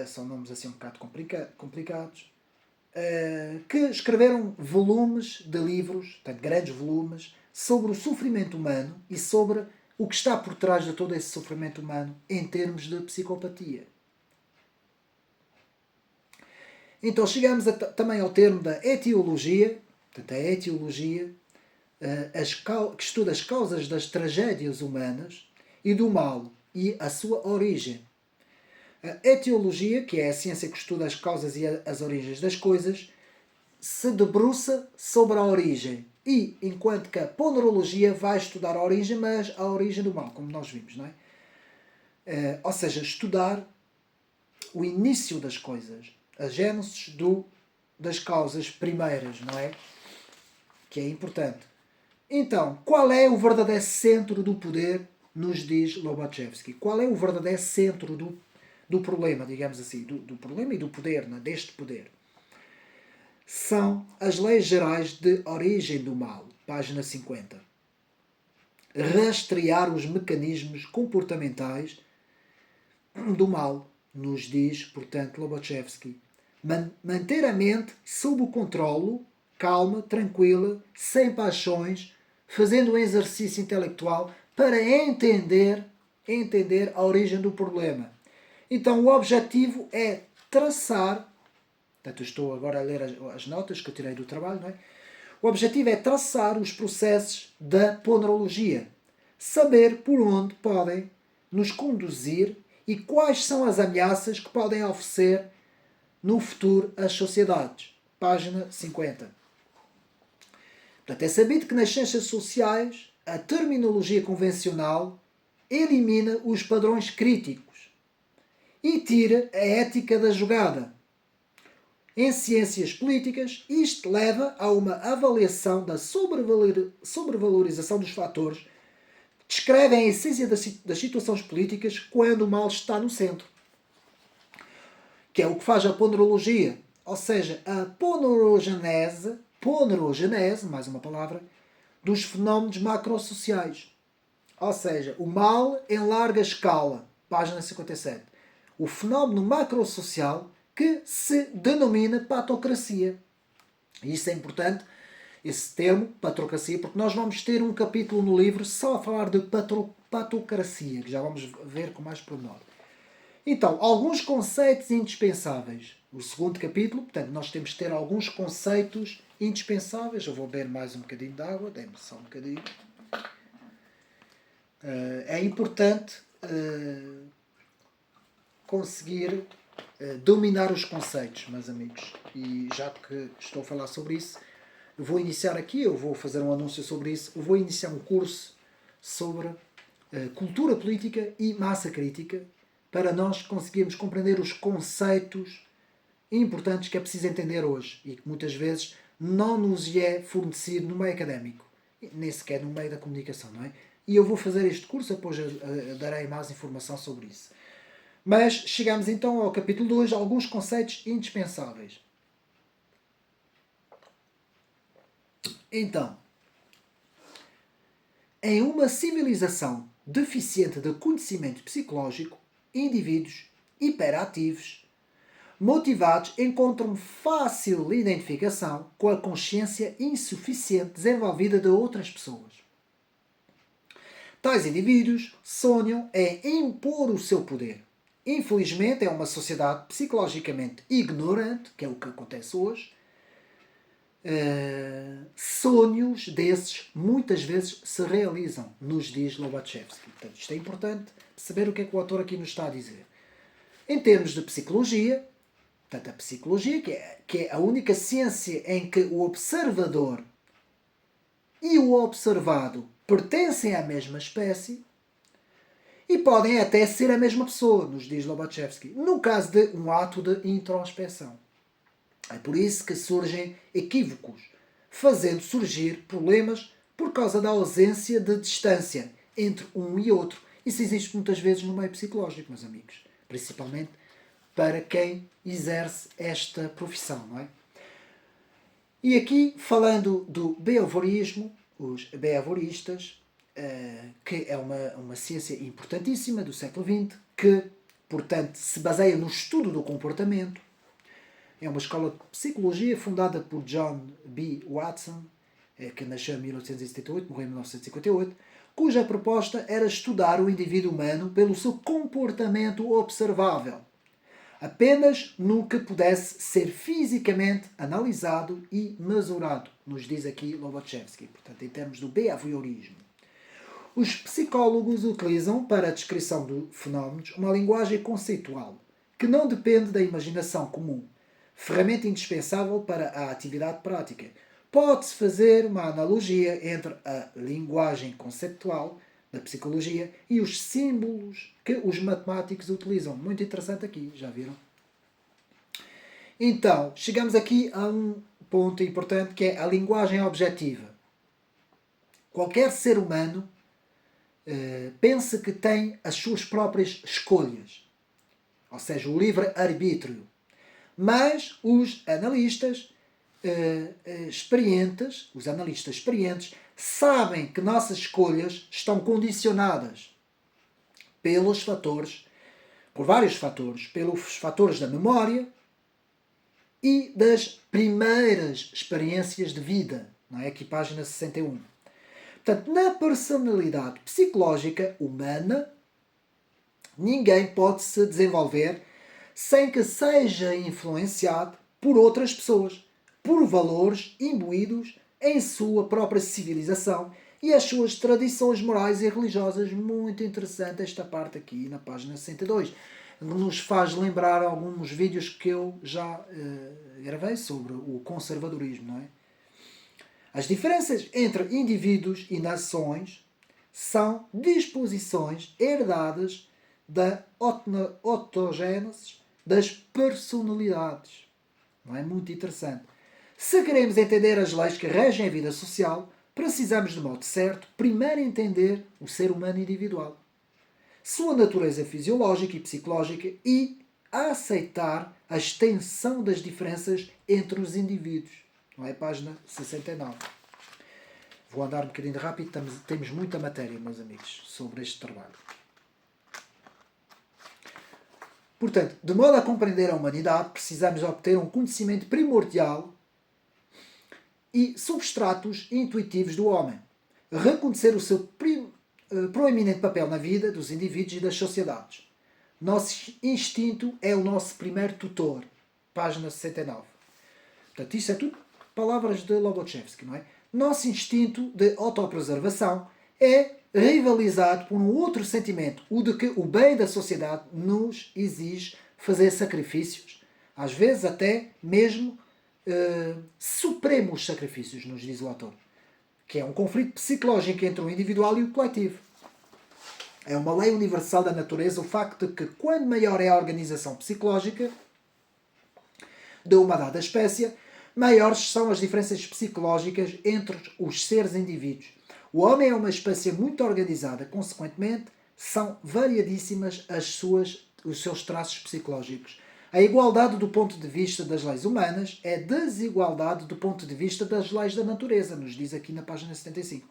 são nomes assim um bocado complicados, que escreveram volumes de livros, portanto, grandes volumes, sobre o sofrimento humano e sobre o que está por trás de todo esse sofrimento humano em termos de psicopatia. Então chegamos também ao termo da etiologia, portanto, a etiologia que estuda as causas das tragédias humanas e do mal e a sua origem. A etiologia, que é a ciência que estuda as causas e as origens das coisas, se debruça sobre a origem. E, enquanto que a ponerologia vai estudar a origem, mas a origem do mal, como nós vimos, não é? Ou seja, estudar o início das coisas, a gênese das causas primeiras, não é? Que é importante. Então, qual é o verdadeiro centro do poder, nos diz Lobachevsky? Qual é o verdadeiro centro do problema, digamos assim, do problema e do poder, não é? Deste poder? São as leis gerais de origem do mal, página 50. Rastrear os mecanismos comportamentais do mal, nos diz, portanto, Lobachevsky. Manter a mente sob o controlo, calma, tranquila, sem paixões, fazendo um exercício intelectual para entender a origem do problema. Então, o objetivo é traçar. Portanto, eu estou agora a ler as notas que eu tirei do trabalho, não é? O objetivo é traçar os processos da ponerologia. Saber por onde podem nos conduzir e quais são as ameaças que podem oferecer no futuro às sociedades. Página 50. Portanto, é sabido que nas ciências sociais a terminologia convencional elimina os padrões críticos e tira a ética da jogada. Em ciências políticas, isto leva a uma avaliação da sobrevalorização dos fatores que descrevem a essência das situações políticas quando o mal está no centro. Que é o que faz a ponerologia. Ou seja, a ponerogenese, mais uma palavra, dos fenómenos macrosociais. Ou seja, o mal em larga escala, página 57. O fenómeno macrosocial que se denomina patocracia. E isso é importante, esse termo, patocracia, porque nós vamos ter um capítulo no livro só a falar de patocracia, que já vamos ver com mais pormenor. Então, alguns conceitos indispensáveis. O segundo capítulo, portanto, nós temos que ter alguns conceitos indispensáveis. Eu vou beber mais um bocadinho de água, dê-me só um bocadinho. É importante conseguir dominar os conceitos, meus amigos. E já que estou a falar sobre isso, eu vou iniciar aqui, eu vou fazer um anúncio sobre isso, eu vou iniciar um curso sobre cultura política e massa crítica para nós conseguirmos compreender os conceitos importantes que é preciso entender hoje e que muitas vezes não nos é fornecido no meio académico, nem sequer no meio da comunicação, não é? E eu vou fazer este curso, depois darei mais informação sobre isso. Mas chegamos então ao capítulo 2, alguns conceitos indispensáveis. Então, em uma civilização deficiente de conhecimento psicológico, indivíduos hiperativos, motivados, encontram fácil identificação com a consciência insuficiente desenvolvida de outras pessoas. Tais indivíduos sonham em impor o seu poder. Infelizmente, é uma sociedade psicologicamente ignorante, que é o que acontece hoje. Sonhos desses muitas vezes se realizam, nos diz Lobachevsky. Portanto, isto é importante perceber o que é que o autor aqui nos está a dizer. Em termos de psicologia, portanto, a psicologia, que é a única ciência em que o observador e o observado pertencem à mesma espécie e podem até ser a mesma pessoa, nos diz Lobachevsky, no caso de um ato de introspeção. É por isso que surgem equívocos, fazendo surgir problemas por causa da ausência de distância entre um e outro. Isso existe muitas vezes no meio psicológico, meus amigos. Principalmente para quem exerce esta profissão, não é? E aqui, falando do behaviorismo, os behavioristas, que é uma ciência importantíssima do século XX, que, portanto, se baseia no estudo do comportamento. É uma escola de psicologia fundada por John B. Watson, que nasceu em 1878, morreu em 1958, cuja proposta era estudar o indivíduo humano pelo seu comportamento observável, apenas no que pudesse ser fisicamente analisado e mesurado, nos diz aqui Lobachevsky, portanto, em termos do behaviorismo. Os psicólogos utilizam para a descrição de fenómenos uma linguagem conceitual, que não depende da imaginação comum, ferramenta indispensável para a atividade prática. Pode-se fazer uma analogia entre a linguagem conceptual da psicologia e os símbolos que os matemáticos utilizam. Muito interessante aqui, já viram? Então, chegamos aqui a um ponto importante que é a linguagem objetiva. Qualquer ser humano pensa que tem as suas próprias escolhas, ou seja, o livre-arbítrio. Mas os analistas experientes, sabem que nossas escolhas estão condicionadas por vários fatores, pelos fatores da memória e das primeiras experiências de vida. Não é? Aqui página 61. Portanto, na personalidade psicológica humana, ninguém pode se desenvolver sem que seja influenciado por outras pessoas, por valores imbuídos em sua própria civilização e as suas tradições morais e religiosas. Muito interessante esta parte aqui na página 62. Nos faz lembrar alguns vídeos que eu já gravei sobre o conservadorismo, não é? As diferenças entre indivíduos e nações são disposições herdadas da ontogênese das personalidades. Não é muito interessante? Se queremos entender as leis que regem a vida social, precisamos, de modo certo, primeiro entender o ser humano individual, sua natureza fisiológica e psicológica e aceitar a extensão das diferenças entre os indivíduos. Não é? Página 69. Vou andar um bocadinho rápido, temos muita matéria, meus amigos, sobre este trabalho. Portanto, de modo a compreender a humanidade, precisamos obter um conhecimento primordial e substratos intuitivos do homem. Reconhecer o seu proeminente papel na vida dos indivíduos e das sociedades. Nosso instinto é o nosso primeiro tutor. Página 69. Portanto, isto é tudo palavras de Lobachevsky, não é? Nosso instinto de autopreservação é rivalizado por um outro sentimento, o de que o bem da sociedade nos exige fazer sacrifícios, às vezes até mesmo supremos sacrifícios, nos diz o autor, que é um conflito psicológico entre o individual e o coletivo. É uma lei universal da natureza o facto de que quanto maior é a organização psicológica de uma dada espécie, maiores são as diferenças psicológicas entre os seres indivíduos. O homem é uma espécie muito organizada, consequentemente, são variadíssimas os seus traços psicológicos. A igualdade do ponto de vista das leis humanas é desigualdade do ponto de vista das leis da natureza, nos diz aqui na página 75.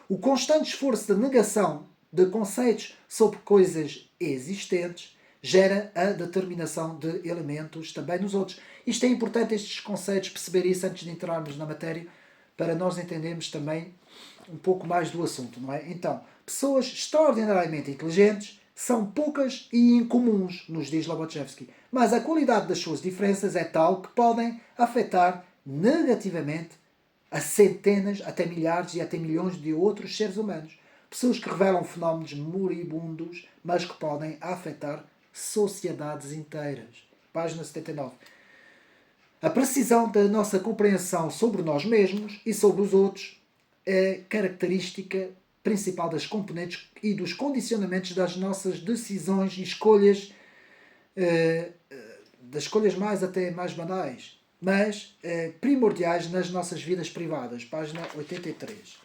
O constante esforço de negação de conceitos sobre coisas existentes gera a determinação de elementos também nos outros. Isto é importante, estes conceitos, perceber isso antes de entrarmos na matéria, para nós entendermos também um pouco mais do assunto, não é? Então, pessoas extraordinariamente inteligentes são poucas e incomuns, nos diz Lobachevsky, mas a qualidade das suas diferenças é tal que podem afetar negativamente a centenas, até milhares e até milhões de outros seres humanos. Pessoas que revelam fenómenos moribundos, mas que podem afetar sociedades inteiras. Página 79. A precisão da nossa compreensão sobre nós mesmos e sobre os outros é característica principal das componentes e dos condicionamentos das nossas decisões e escolhas, das escolhas até mais banais, mas primordiais nas nossas vidas privadas. Página 83.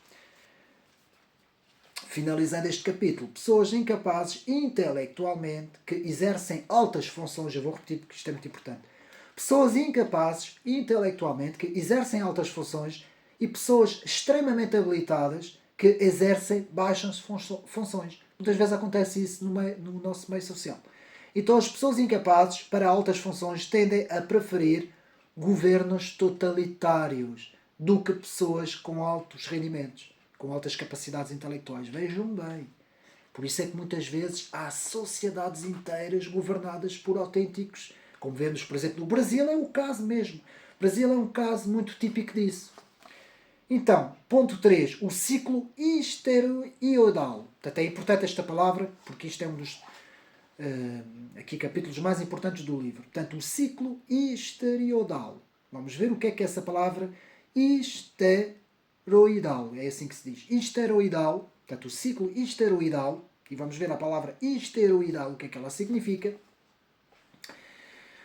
Finalizando este capítulo, pessoas incapazes intelectualmente que exercem altas funções, eu vou repetir porque isto é muito importante, pessoas incapazes intelectualmente que exercem altas funções e pessoas extremamente habilitadas que exercem baixas funções. Muitas vezes acontece isso no nosso meio social. Então as pessoas incapazes para altas funções tendem a preferir governos totalitários do que pessoas com altos rendimentos, com altas capacidades intelectuais. Vejam bem. Por isso é que muitas vezes há sociedades inteiras governadas por autênticos, como vemos, por exemplo, no Brasil é o caso mesmo. O Brasil é um caso muito típico disso. Então, ponto 3, o ciclo histeroidal. Portanto, é importante esta palavra, porque isto é um dos aqui capítulos mais importantes do livro. Portanto, o ciclo histeroidal. Vamos ver o que é essa palavra histeroidal. É assim que se diz. Histeroidal, portanto, o ciclo histeroidal, e vamos ver a palavra histeroidal, o que é que ela significa.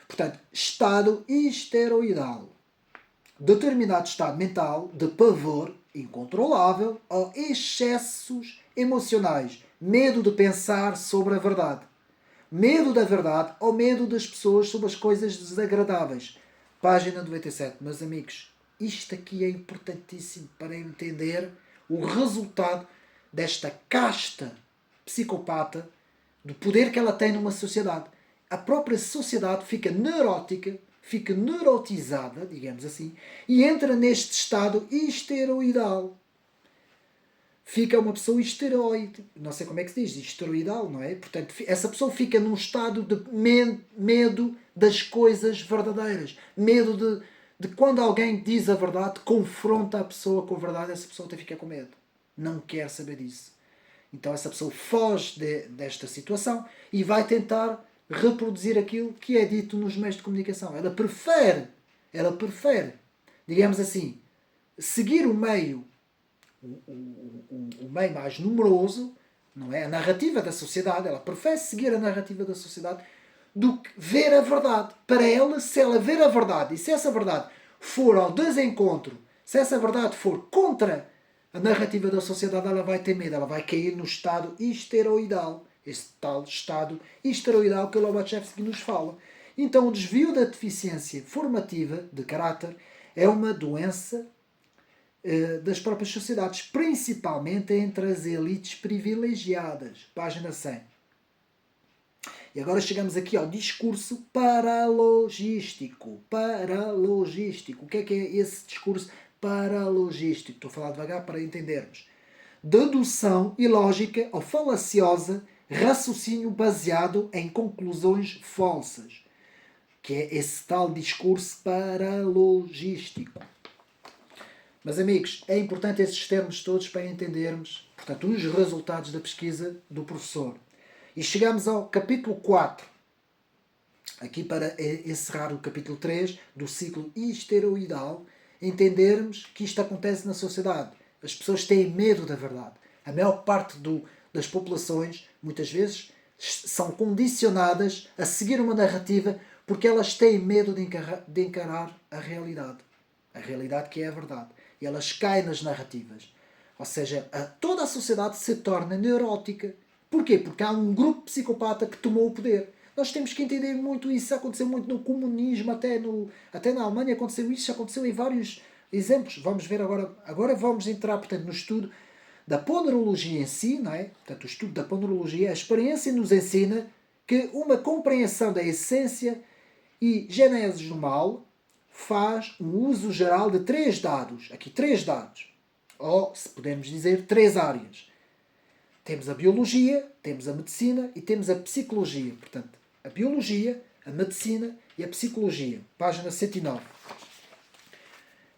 Portanto, estado histeroidal. Determinado estado mental de pavor incontrolável ou excessos emocionais. Medo de pensar sobre a verdade. Medo da verdade ou medo das pessoas sobre as coisas desagradáveis. Página 97. Meus amigos, isto aqui é importantíssimo para entender o resultado desta casta psicopata, do poder que ela tem numa sociedade. A própria sociedade fica neurótica, fica neurotizada, digamos assim, e entra neste estado histeroidal. Fica uma pessoa histeroide. Não sei como é que se diz, histeroidal, não é? Portanto, essa pessoa fica num estado de medo das coisas verdadeiras. Medo de quando alguém diz a verdade, confronta a pessoa com a verdade, essa pessoa até fica com medo. Não quer saber disso. Então essa pessoa foge desta situação e vai tentar reproduzir aquilo que é dito nos meios de comunicação. Ela prefere, digamos assim, seguir o meio mais numeroso, não é? A narrativa da sociedade. Ela prefere seguir a narrativa da sociedade do que ver a verdade. Para ela, se ela ver a verdade e se essa verdade for ao desencontro, se essa verdade for contra a narrativa da sociedade, ela vai ter medo, ela vai cair no estado histeroidal. Esse tal estado histeroidal que o Lobachevsky nos fala. Então, o desvio da deficiência formativa de caráter é uma doença das próprias sociedades, principalmente entre as elites privilegiadas. Página 100. E agora chegamos aqui ao discurso paralogístico. Paralogístico. O que é esse discurso paralogístico? Estou a falar devagar para entendermos. Dedução ilógica ou falaciosa, raciocínio baseado em conclusões falsas. Que é esse tal discurso paralogístico. Mas, amigos, é importante esses termos todos para entendermos, portanto, os resultados da pesquisa do professor. E chegamos ao capítulo 4. Aqui para encerrar o capítulo 3 do ciclo histeroidal, entendermos que isto acontece na sociedade. As pessoas têm medo da verdade. A maior parte das populações, muitas vezes, são condicionadas a seguir uma narrativa porque elas têm medo de encarar a realidade. A realidade que é a verdade. E elas caem nas narrativas. Ou seja, toda a sociedade se torna neurótica. Porquê? Porque há um grupo psicopata que tomou o poder. Nós temos que entender muito isso. Aconteceu muito no comunismo, até na Alemanha aconteceu isso. Aconteceu em vários exemplos. Vamos ver agora. Agora vamos entrar, portanto, no estudo da ponerologia em si, não é? Portanto, o estudo da ponerologia, a experiência nos ensina que uma compreensão da essência e gênese do mal faz um uso geral de 3 dados. Aqui 3 dados. Ou, se podemos dizer, 3 áreas. Temos a biologia, temos a medicina e temos a psicologia. Portanto, a biologia, a medicina e a psicologia. Página 109.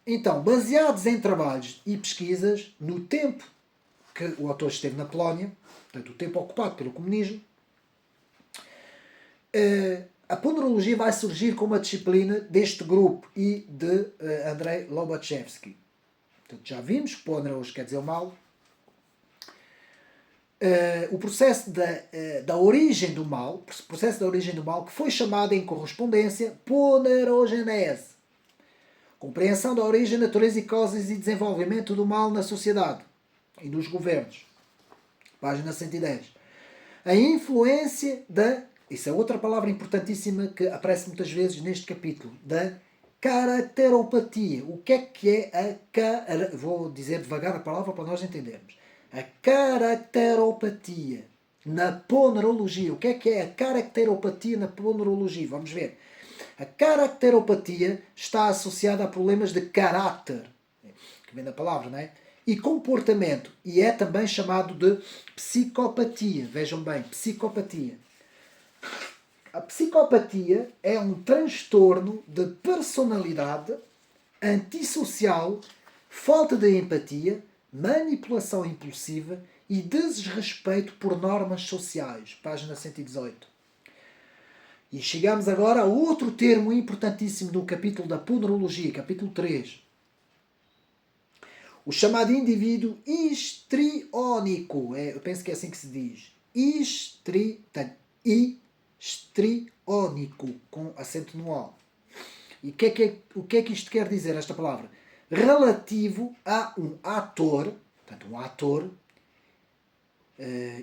Então, baseados em trabalhos e pesquisas, no tempo que o autor esteve na Polónia, portanto, o tempo ocupado pelo comunismo, a ponerologia vai surgir como uma disciplina deste grupo e de Andrei Lobachevsky. Portanto, já vimos que poneros quer dizer o mal. o processo da origem do mal, processo da origem do mal, que foi chamado em correspondência ponerogenese. Compreensão da origem, natureza e causas e desenvolvimento do mal na sociedade e nos governos. Página 110. A influência da... Isso é outra palavra importantíssima que aparece muitas vezes neste capítulo. Da caracteropatia. O que é a... Vou dizer devagar a palavra para nós entendermos. A caracteropatia na ponerologia. O que é a caracteropatia na ponerologia? Vamos ver. A caracteropatia está associada a problemas de caráter, que vem da palavra, não é? E comportamento. E é também chamado de psicopatia. Vejam bem, psicopatia. A psicopatia é um transtorno de personalidade antissocial, falta de empatia, manipulação impulsiva e desrespeito por normas sociais. Página 118. E chegamos agora a outro termo importantíssimo do capítulo da ponerologia, capítulo 3. O chamado indivíduo histriónico. Eu penso que é assim que se diz. Histriónico, com acento no O. E o que é que isto quer dizer, esta palavra? Relativo a um ator, portanto, um ator,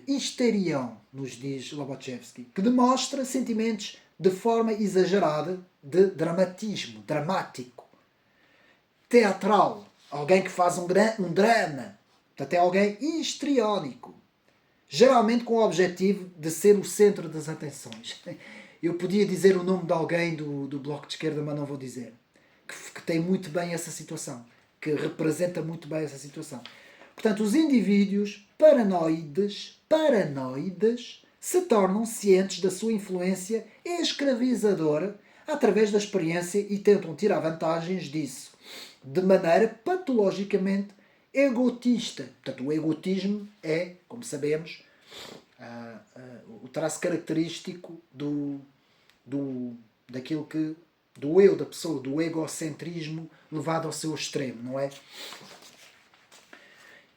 histerião, nos diz Lobachevsky, que demonstra sentimentos de forma exagerada de dramatismo, dramático, teatral, alguém que faz um drama, portanto é alguém histriónico, geralmente com o objetivo de ser o centro das atenções. Eu podia dizer o nome de alguém do Bloco de Esquerda, mas não vou dizer, que tem muito bem essa situação, que representa muito bem essa situação. Portanto, os indivíduos paranoides se tornam cientes da sua influência escravizadora através da experiência e tentam tirar vantagens disso, de maneira patologicamente egotista. Portanto, o egotismo é, como sabemos, o traço característico daquilo que... do eu da pessoa, do egocentrismo levado ao seu extremo, não é?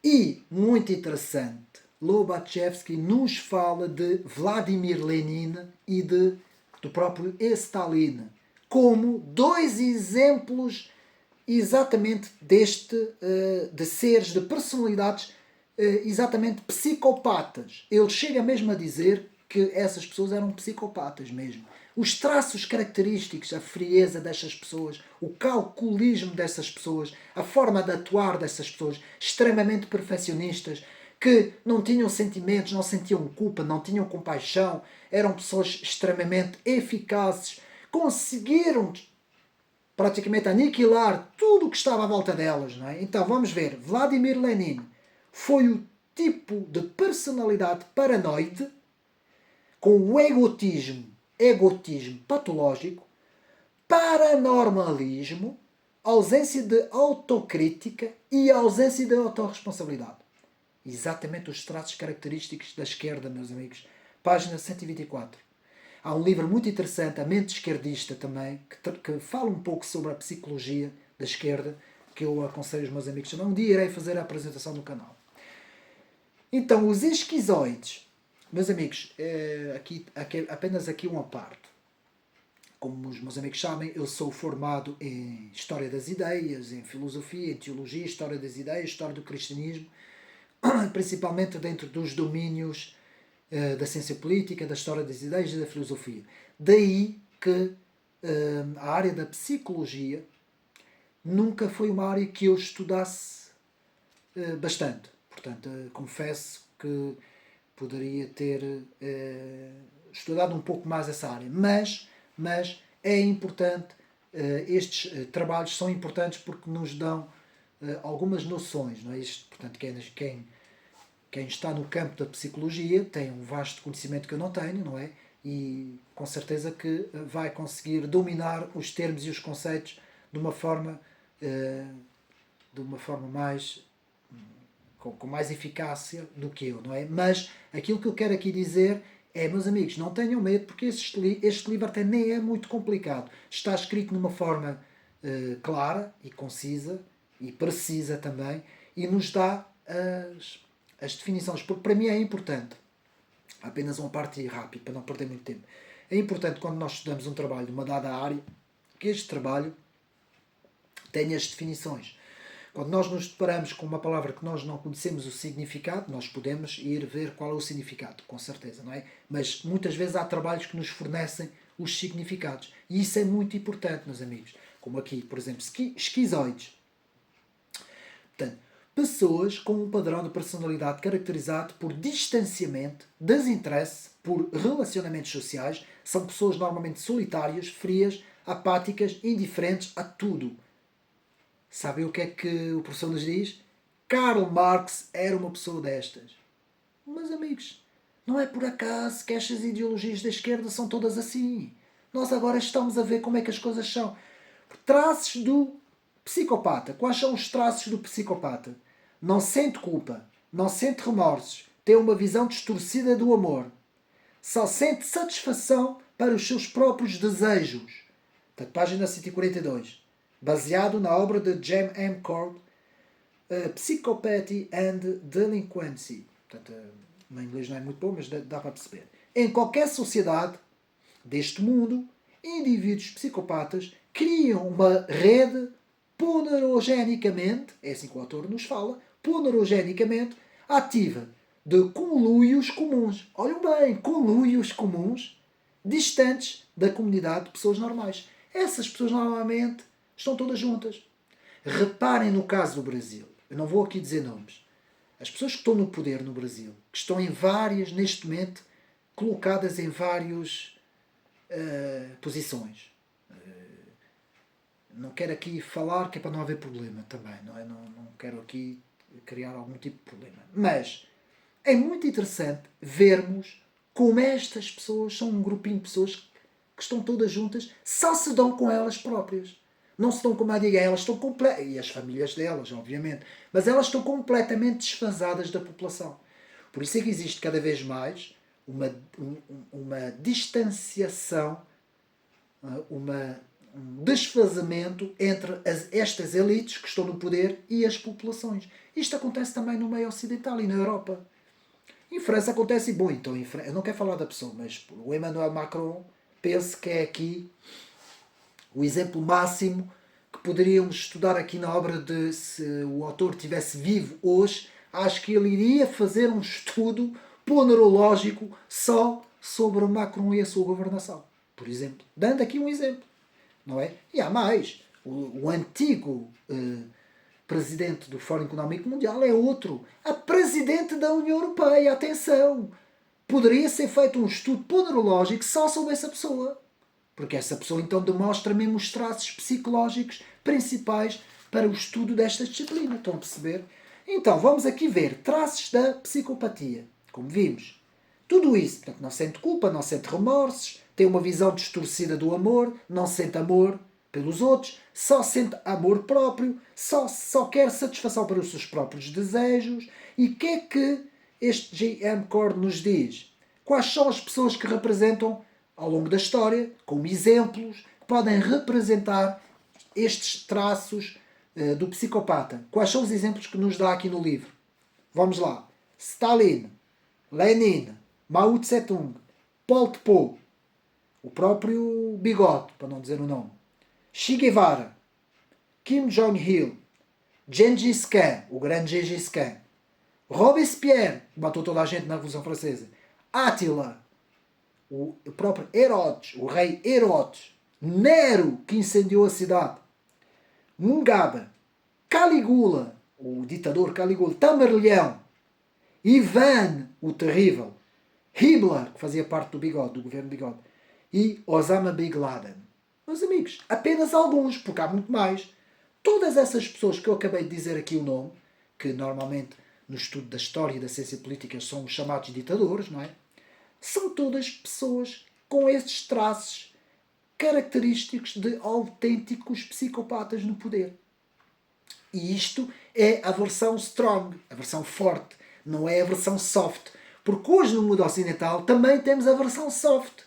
E, muito interessante, Lobachevsky nos fala de Vladimir Lenin e do próprio Stalin como dois exemplos exatamente de seres, de personalidades exatamente psicopatas. Ele chega mesmo a dizer que essas pessoas eram psicopatas mesmo. Os traços característicos, a frieza destas pessoas, o calculismo dessas pessoas, a forma de atuar dessas pessoas, extremamente perfeccionistas, que não tinham sentimentos, não sentiam culpa, não tinham compaixão, eram pessoas extremamente eficazes, conseguiram praticamente aniquilar tudo o que estava à volta delas. Não é? Então vamos ver, Vladimir Lenin foi o tipo de personalidade paranoide com o egotismo patológico, paranormalismo, ausência de autocrítica e ausência de autorresponsabilidade. Exatamente os traços característicos da esquerda, meus amigos. Página 124. Há um livro muito interessante, A Mente Esquerdista também, que fala um pouco sobre a psicologia da esquerda, que eu aconselho os meus amigos. Um dia irei fazer a apresentação no canal. Então, os esquizoides. Meus amigos, apenas aqui uma parte. Como os meus amigos sabem, eu sou formado em História das Ideias, em Filosofia, em Teologia, História das Ideias, História do Cristianismo, principalmente dentro dos domínios da ciência política, da História das Ideias e da Filosofia. Daí que a área da psicologia nunca foi uma área que eu estudasse bastante. Portanto, confesso que poderia ter estudado um pouco mais essa área. Mas é importante, estes trabalhos são importantes porque nos dão algumas noções. Não é? Portanto, quem está no campo da psicologia tem um vasto conhecimento que eu não tenho, não é? E com certeza que vai conseguir dominar os termos e os conceitos de uma forma mais... com mais eficácia do que eu, não é? Mas aquilo que eu quero aqui dizer é, meus amigos, não tenham medo, porque este livro até nem é muito complicado. Está escrito numa forma clara e concisa e precisa também, e nos dá as definições, porque para mim é importante, apenas uma parte rápida, para não perder muito tempo. É importante quando nós estudamos um trabalho de uma dada área, que este trabalho tenha as definições. Quando nós nos deparamos com uma palavra que nós não conhecemos o significado, nós podemos ir ver qual é o significado, com certeza, não é? Mas muitas vezes há trabalhos que nos fornecem os significados. E isso é muito importante, meus amigos. Como aqui, por exemplo, esquizoides. Portanto, pessoas com um padrão de personalidade caracterizado por distanciamento, desinteresse, por relacionamentos sociais, são pessoas normalmente solitárias, frias, apáticas, indiferentes a tudo. Sabem o que é que o professor nos diz? Karl Marx era uma pessoa destas. Meus amigos, não é por acaso que estas ideologias da esquerda são todas assim. Nós agora estamos a ver como é que as coisas são. Traços do psicopata. Quais são os traços do psicopata? Não sente culpa, não sente remorsos, tem uma visão distorcida do amor. Só sente satisfação para os seus próprios desejos. Portanto, página 142. Baseado na obra de James M. Cord, Psychopathy and Delinquency. Portanto, o inglês não é muito bom, mas dá para perceber. Em qualquer sociedade deste mundo, indivíduos psicopatas criam uma rede ponerogenicamente, é assim que o autor nos fala, ponerogenicamente ativa de conluios comuns. Olhem bem, conluios comuns distantes da comunidade de pessoas normais. Essas pessoas normalmente estão todas juntas. Reparem no caso do Brasil. Eu não vou aqui dizer nomes. As pessoas que estão no poder no Brasil, que estão em várias, neste momento, colocadas em várias posições. Não quero aqui falar, que é para não haver problema também. Não quero aqui criar algum tipo de problema. Mas é muito interessante vermos como estas pessoas são um grupinho de pessoas que estão todas juntas, só se dão com elas próprias. Não se dão com mais ninguém, elas estão completamente, e as famílias delas, obviamente, mas elas estão completamente desfasadas da população. Por isso é que existe cada vez mais uma distanciação, um desfazamento entre estas elites que estão no poder e as populações. Isto acontece também no meio ocidental e na Europa. Em França acontece, bom, então eu não quero falar da pessoa, mas o Emmanuel Macron, penso que é aqui o exemplo máximo que poderíamos estudar aqui na obra de, se o autor estivesse vivo hoje, acho que ele iria fazer um estudo ponerológico só sobre Macron e a sua governação. Por exemplo, dando aqui um exemplo, não é? E há mais. O antigo presidente do Fórum Económico Mundial é outro. A presidente da União Europeia, atenção! Poderia ser feito um estudo ponerológico só sobre essa pessoa. Porque essa pessoa então demonstra mesmo os traços psicológicos principais para o estudo desta disciplina. Estão a perceber? Então, vamos aqui ver traços da psicopatia. Como vimos. Tudo isso. Portanto, não sente culpa, não sente remorsos, tem uma visão distorcida do amor, não sente amor pelos outros, só sente amor próprio, só quer satisfação para os seus próprios desejos. E o que é que este J.M. Cord nos diz? Quais são as pessoas que representam ao longo da história, como exemplos, que podem representar estes traços do psicopata? Quais são os exemplos que nos dá aqui no livro? Vamos lá. Stalin, Lenin, Mao Tse-tung, Pol Pot, o próprio Bigode, para não dizer o nome, Che Guevara, Kim Jong-il, Gengis Khan, o grande Gengis Khan, Robespierre, que matou toda a gente na Revolução Francesa, Átila, o próprio Herodes, o rei Herodes, Nero, que incendiou a cidade, Mugabe, Caligula, o ditador Caligula, Tamerleão, Ivan, o terrível, Hitler, que fazia parte do Bigode, do governo Bigode, e Osama Bin Laden. Meus amigos, apenas alguns, porque há muito mais. Todas essas pessoas que eu acabei de dizer aqui o nome, que normalmente no estudo da história e da ciência política são os chamados ditadores, não é? São todas pessoas com esses traços característicos de autênticos psicopatas no poder. E isto é a versão strong, a versão forte, não é a versão soft. Porque hoje no mundo ocidental também temos a versão soft.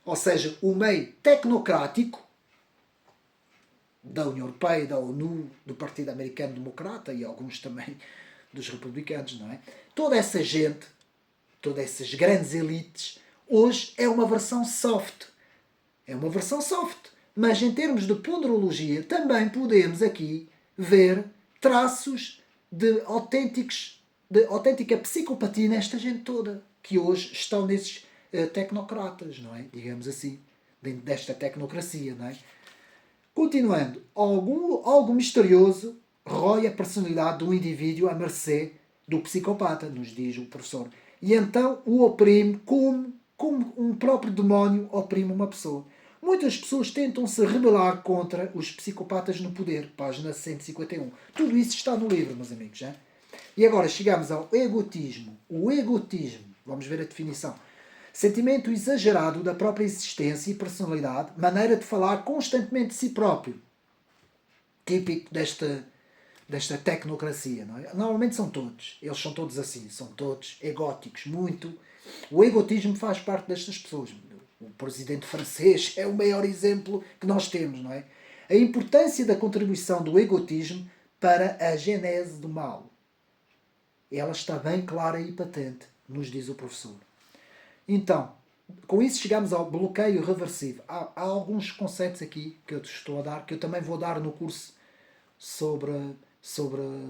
Ou seja, o meio tecnocrático da União Europeia, da ONU, do Partido Americano Democrata e alguns também dos republicanos, não é? Toda essa gente, todas essas grandes elites, hoje é uma versão soft. É uma versão soft. Mas em termos de ponderologia, também podemos aqui ver traços de autêntica psicopatia nesta gente toda, que hoje estão nesses tecnocratas, não é? Digamos assim, dentro desta tecnocracia, não é? Continuando, algo misterioso rói a personalidade do indivíduo à mercê do psicopata, nos diz o professor. E então o oprime como um próprio demónio oprime uma pessoa. Muitas pessoas tentam se rebelar contra os psicopatas no poder, página 151. Tudo isso está no livro, meus amigos. Já? E agora chegamos ao egotismo. O egotismo, vamos ver a definição. Sentimento exagerado da própria existência e personalidade, maneira de falar constantemente de si próprio. Típico desta tecnocracia, não é? Normalmente são todos. Eles são todos assim. São todos egóticos. Muito. O egotismo faz parte destas pessoas. O presidente francês é o maior exemplo que nós temos, não é? A importância da contribuição do egotismo para a genese do mal. Ela está bem clara e patente, nos diz o professor. Então, com isso chegamos ao bloqueio reversivo. Há alguns conceitos aqui que eu te estou a dar, que eu também vou dar no curso sobre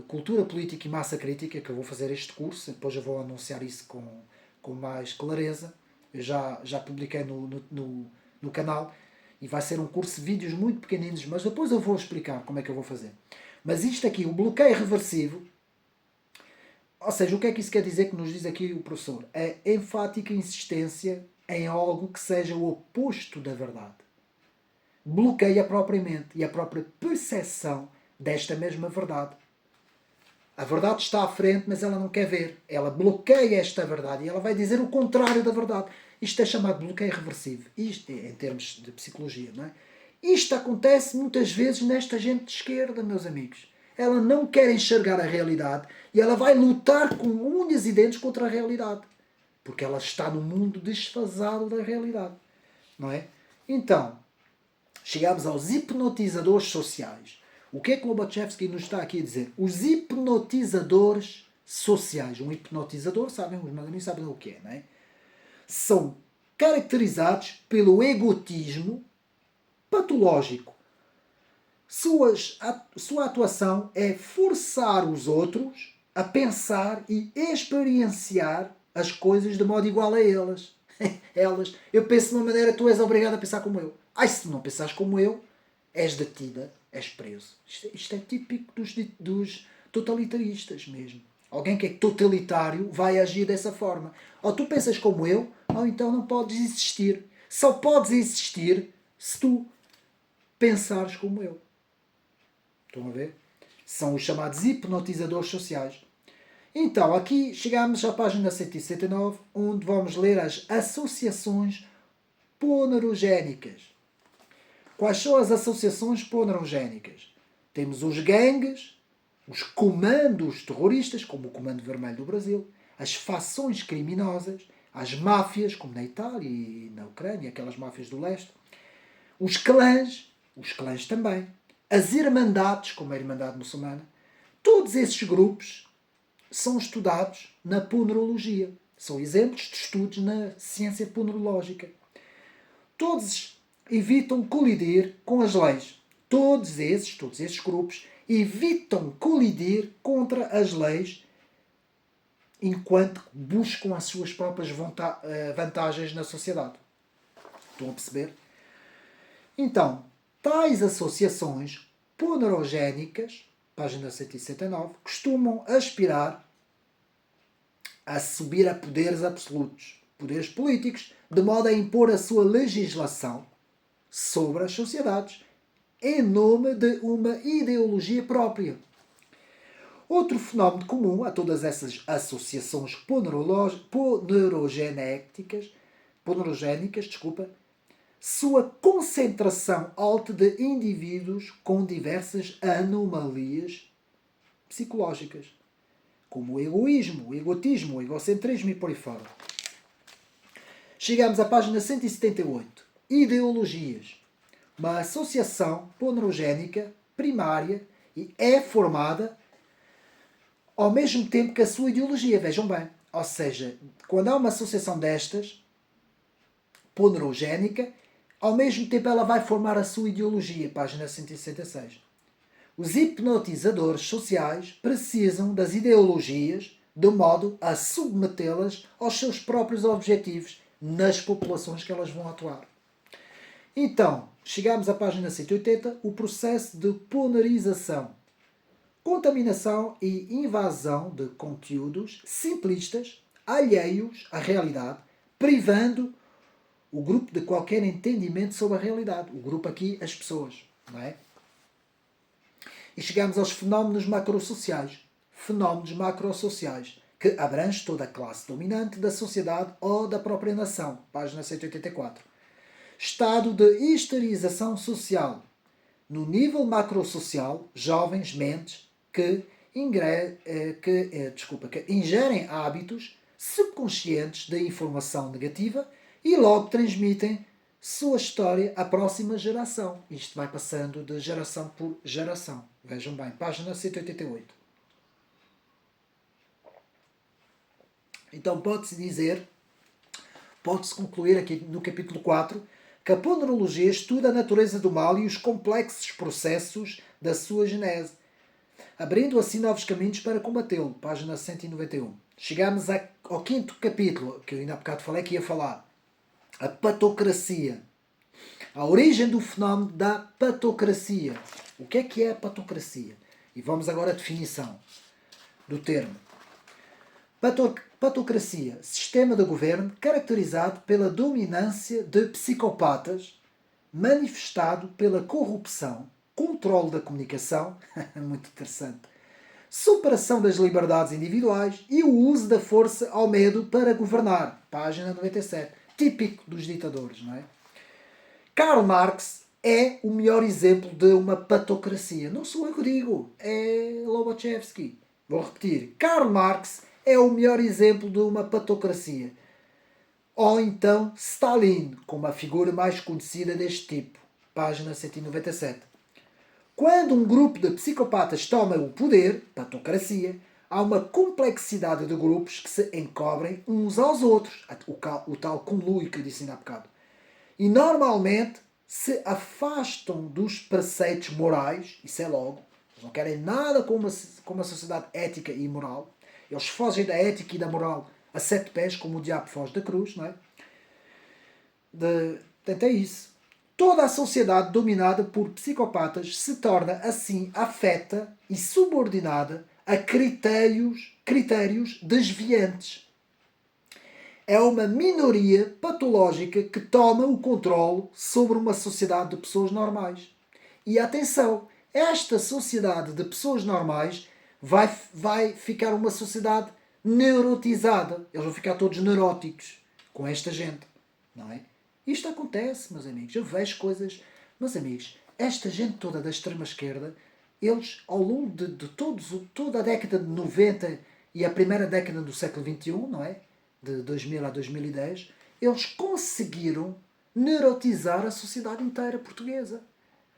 cultura política e massa crítica, que eu vou fazer este curso, depois eu vou anunciar isso com mais clareza. Eu já publiquei no canal e vai ser um curso de vídeos muito pequeninos, mas depois eu vou explicar como é que eu vou fazer. Mas isto aqui, o bloqueio reversivo, ou seja, o que é que isso quer dizer que nos diz aqui o professor? É enfática insistência em algo que seja o oposto da verdade. Bloqueia a própria mente e a própria percepção desta mesma verdade. A verdade está à frente, mas ela não quer ver. Ela bloqueia esta verdade e ela vai dizer o contrário da verdade. Isto é chamado de bloqueio reversivo. Isto, em termos de psicologia, não é? Isto acontece muitas vezes nesta gente de esquerda, meus amigos. Ela não quer enxergar a realidade e ela vai lutar com unhas e dentes contra a realidade. Porque ela está no mundo desfasado da realidade. Não é? Então, chegamos aos hipnotizadores sociais. O que é que Lobachevsky nos está aqui a dizer? Os hipnotizadores sociais. Um hipnotizador, sabem, os madrinhos sabem o que é, não é? São caracterizados pelo egotismo patológico. Sua atuação é forçar os outros a pensar e experienciar as coisas de modo igual a elas. Eu penso de uma maneira, tu és obrigado a pensar como eu. Ai, se não pensares como eu, és detida, és preso. Isto é típico dos totalitaristas mesmo. Alguém que é totalitário vai agir dessa forma. Ou tu pensas como eu, ou então não podes existir. Só podes existir se tu pensares como eu. Estão a ver? São os chamados hipnotizadores sociais. Então, aqui chegamos à página 169, onde vamos ler as associações ponerogénicas. Quais são as associações ponerogénicas? Temos os gangues, os comandos terroristas, como o Comando Vermelho do Brasil, as fações criminosas, as máfias, como na Itália e na Ucrânia, aquelas máfias do leste, os clãs também, as irmandades, como a Irmandade Muçulmana. Todos esses grupos são estudados na ponerologia. São exemplos de estudos na ciência ponerológica. Todos evitam colidir com as leis. Todos esses grupos evitam colidir contra as leis enquanto buscam as suas próprias vantagens na sociedade. Estão a perceber? Então, tais associações ponerogénicas, página 169, costumam aspirar a subir a poderes absolutos, poderes políticos, de modo a impor a sua legislação sobre as sociedades, em nome de uma ideologia própria. Outro fenómeno comum a todas essas associações ponerogénicas, sua concentração alta de indivíduos com diversas anomalias psicológicas, como o egoísmo, o egotismo, o egocentrismo e por aí fora. Chegamos à página 178. Ideologias. Uma associação ponerogénica primária e é formada ao mesmo tempo que a sua ideologia. Vejam bem. Ou seja, quando há uma associação destas, ponerogénica, ao mesmo tempo ela vai formar a sua ideologia. Página 166. Os hipnotizadores sociais precisam das ideologias de modo a submetê-las aos seus próprios objetivos nas populações que elas vão atuar. Então, chegamos à página 180, o processo de ponerização. Contaminação e invasão de conteúdos simplistas, alheios à realidade, privando o grupo de qualquer entendimento sobre a realidade. O grupo aqui, as pessoas, não é? E chegamos aos fenómenos macrosociais. Fenómenos macrosociais, que abrange toda a classe dominante da sociedade ou da própria nação. Página 184. Estado de histerização social. No nível macrosocial, jovens mentes que ingerem hábitos subconscientes de informação negativa e logo transmitem sua história à próxima geração. Isto vai passando de geração por geração. Vejam bem, página 188. Então pode-se concluir aqui no capítulo 4, que a ponerologia estuda a natureza do mal e os complexos processos da sua genese, abrindo assim novos caminhos para combatê-lo. Página 191. Chegamos ao quinto capítulo, que eu ainda há bocado falei que ia falar. A patocracia. A origem do fenómeno da patocracia. O que é a patocracia? E vamos agora à definição do termo. Patocracia. Sistema de governo caracterizado pela dominância de psicopatas, manifestado pela corrupção, controle da comunicação, muito interessante, superação das liberdades individuais e o uso da força ao medo para governar. Página 97. Típico dos ditadores, não é? Karl Marx é o melhor exemplo de uma patocracia. Não sou eu que digo, é Lobachevsky. Vou repetir. Karl Marx é o melhor exemplo de uma patocracia. Ou então Stalin, como a figura mais conhecida deste tipo. Página 197. Quando um grupo de psicopatas toma o poder, patocracia, há uma complexidade de grupos que se encobrem uns aos outros. O tal conluio que eu disse ainda há bocado. E normalmente se afastam dos preceitos morais, isso é logo, eles não querem nada com uma sociedade ética e moral, eles fogem da ética e da moral a 7 pés, como o diabo foge da cruz, não é? Portanto, é isso. Toda a sociedade dominada por psicopatas se torna assim afeta e subordinada a critérios desviantes. É uma minoria patológica que toma o controle sobre uma sociedade de pessoas normais. E atenção, esta sociedade de pessoas normais vai ficar uma sociedade neurotizada. Eles vão ficar todos neuróticos com esta gente, não é? Isto acontece, meus amigos. Eu vejo coisas... Meus amigos, esta gente toda da extrema-esquerda, eles, ao longo de toda a década de 90 e a primeira década do século XXI, não é? De 2000 a 2010, eles conseguiram neurotizar a sociedade inteira portuguesa.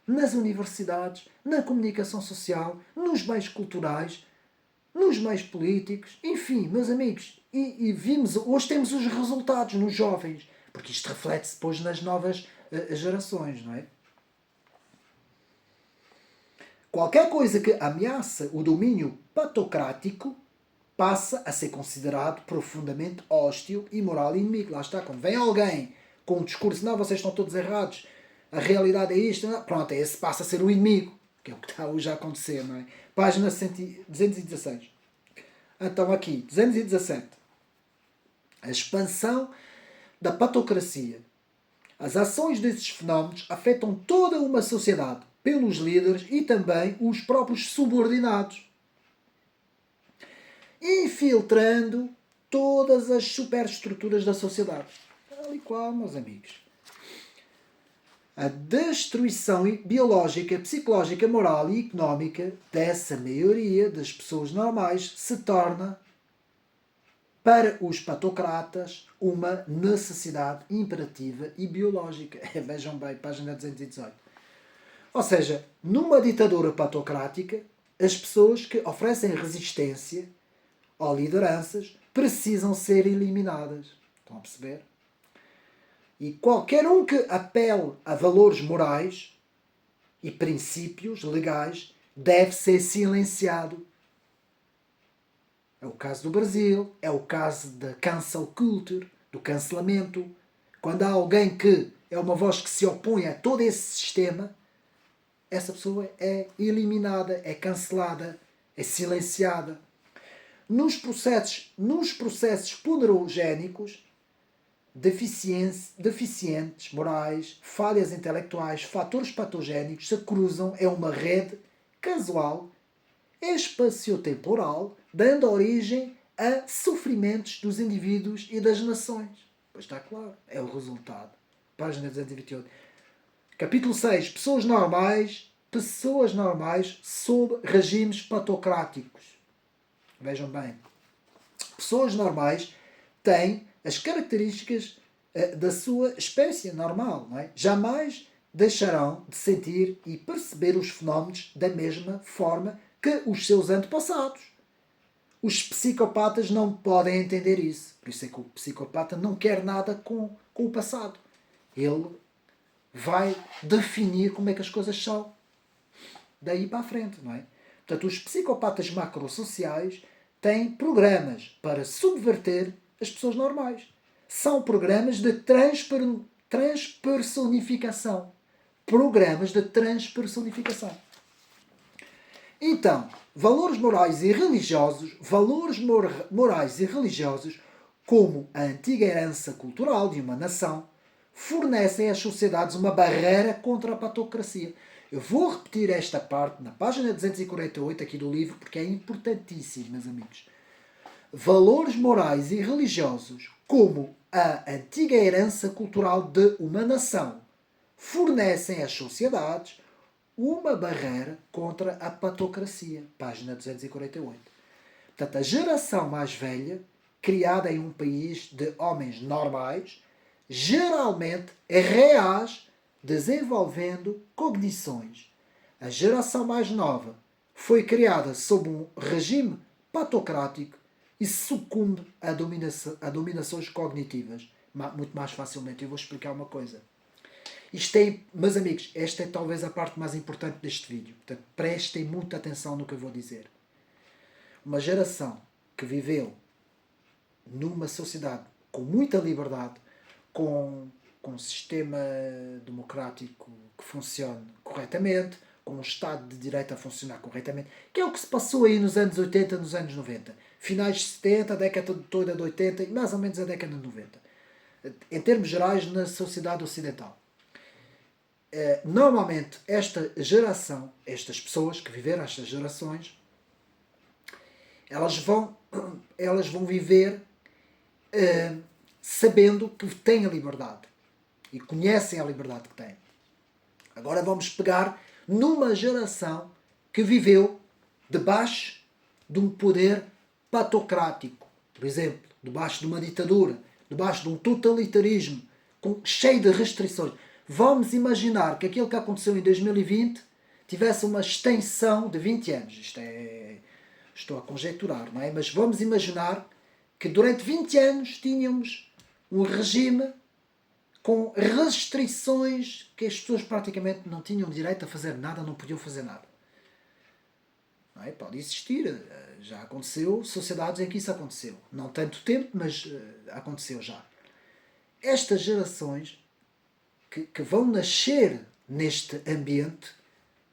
Nas universidades, na comunicação social, nos meios culturais, nos meios políticos, enfim, meus amigos. E vimos, hoje temos os resultados nos jovens, porque isto reflete-se depois nas novas gerações, não é? Qualquer coisa que ameaça o domínio patocrático passa a ser considerado profundamente hostil, imoral e inimigo. Lá está, quando vem alguém com um discurso, não, vocês estão todos errados, a realidade é isto, não? Pronto, esse passa a ser o inimigo, que é o que está hoje a acontecer, não é? Página 216. Então aqui, 217. A expansão da patocracia. As ações desses fenómenos afetam toda uma sociedade, pelos líderes e também os próprios subordinados, infiltrando todas as superestruturas da sociedade. Tal e qual, meus amigos. A destruição biológica, psicológica, moral e económica dessa maioria das pessoas normais se torna, para os patocratas, uma necessidade imperativa e biológica. Vejam bem, página 218. Ou seja, numa ditadura patocrática, as pessoas que oferecem resistência ou lideranças precisam ser eliminadas. Estão a perceber? E qualquer um que apele a valores morais e princípios legais deve ser silenciado. É o caso do Brasil, é o caso da cancel culture, do cancelamento. Quando há alguém que é uma voz que se opõe a todo esse sistema, essa pessoa é eliminada, é cancelada, é silenciada. Nos processos ponerogénicos, deficientes morais, falhas intelectuais, fatores patogénicos se cruzam em uma rede casual, espaciotemporal, dando origem a sofrimentos dos indivíduos e das nações. Pois está claro, é o resultado. Página 228. Capítulo 6. Pessoas normais sob regimes patocráticos. Vejam bem. Pessoas normais têm as características da sua espécie normal. Não é? Jamais deixarão de sentir e perceber os fenómenos da mesma forma que os seus antepassados. Os psicopatas não podem entender isso. Por isso é que o psicopata não quer nada com o passado. Ele vai definir como é que as coisas são daí para a frente, não é? Portanto, os psicopatas macrosociais têm programas para subverter as pessoas normais. São programas de transpersonificação. Programas de transpersonificação. Então, valores morais e religiosos, como a antiga herança cultural de uma nação, fornecem às sociedades uma barreira contra a patocracia. Eu vou repetir esta parte na página 248 aqui do livro, porque é importantíssimo, meus amigos. Valores morais e religiosos, como a antiga herança cultural de uma nação, fornecem às sociedades uma barreira contra a patocracia. Página 248. Portanto, a geração mais velha, criada em um país de homens normais, geralmente reage desenvolvendo cognições. A geração mais nova foi criada sob um regime patocrático e sucumbe a dominações cognitivas muito mais facilmente. Eu vou explicar uma coisa. Meus amigos, esta é talvez a parte mais importante deste vídeo. Portanto, prestem muita atenção no que eu vou dizer. Uma geração que viveu numa sociedade com muita liberdade, com um sistema democrático que funcione corretamente, com um Estado de Direito a funcionar corretamente, que é o que se passou aí nos anos 80, nos anos 90. Finais de 70, a década toda de 80 e mais ou menos a década de 90. Em termos gerais, na sociedade ocidental. Normalmente, esta geração, estas pessoas que viveram estas gerações, elas vão viver sabendo que têm a liberdade e conhecem a liberdade que têm. Agora vamos pegar numa geração que viveu debaixo de um poder patocrático, por exemplo, debaixo de uma ditadura, debaixo de um totalitarismo cheio de restrições. Vamos imaginar que aquilo que aconteceu em 2020 tivesse uma extensão de 20 anos. Estou a conjecturar, não é? Mas vamos imaginar que durante 20 anos tínhamos um regime com restrições que as pessoas praticamente não tinham direito a fazer nada, não podiam fazer nada. Não é? Pode existir. Já aconteceu sociedades em que isso aconteceu. Não tanto tempo, mas aconteceu já. Estas gerações que vão nascer neste ambiente,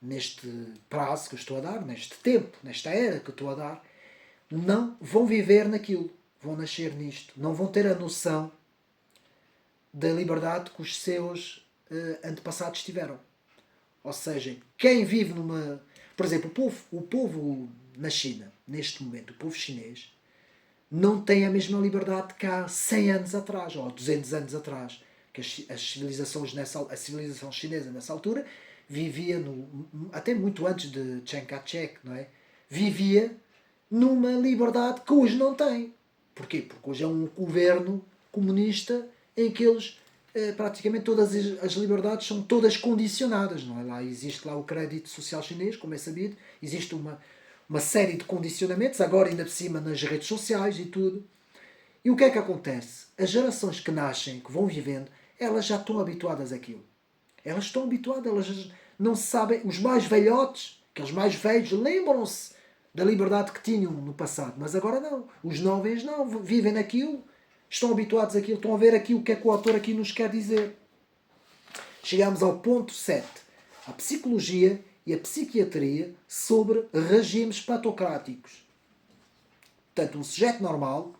neste prazo que eu estou a dar, neste tempo, nesta era que eu estou a dar, não vão viver naquilo. Vão nascer nisto. Não vão ter a noção da liberdade que os seus antepassados tiveram. Ou seja, quem vive numa... Por exemplo, o povo na China, neste momento, o povo chinês, não tem a mesma liberdade que há 100 anos atrás, ou 200 anos atrás. Que a civilização chinesa, nessa altura, vivia, até muito antes de Chiang Kai-shek, não é? Vivia numa liberdade que hoje não tem. Porquê? Porque hoje é um governo comunista em que eles praticamente todas as liberdades são todas condicionadas, não é? Existe lá o crédito social chinês, como é sabido, existe uma série de condicionamentos, agora ainda por cima nas redes sociais e tudo. E o que é que acontece? As gerações que nascem, que vão vivendo, elas já estão habituadas àquilo. Elas estão habituadas, elas não sabem. Os mais velhotes, aqueles mais velhos, lembram-se da liberdade que tinham no passado, mas agora não. Os jovens não, vivem naquilo, estão habituados àquilo, estão a ver aqui o que é que o autor aqui nos quer dizer. Chegamos ao ponto 7. A psicologia e a psiquiatria sobre regimes patocráticos. Portanto, um sujeito normal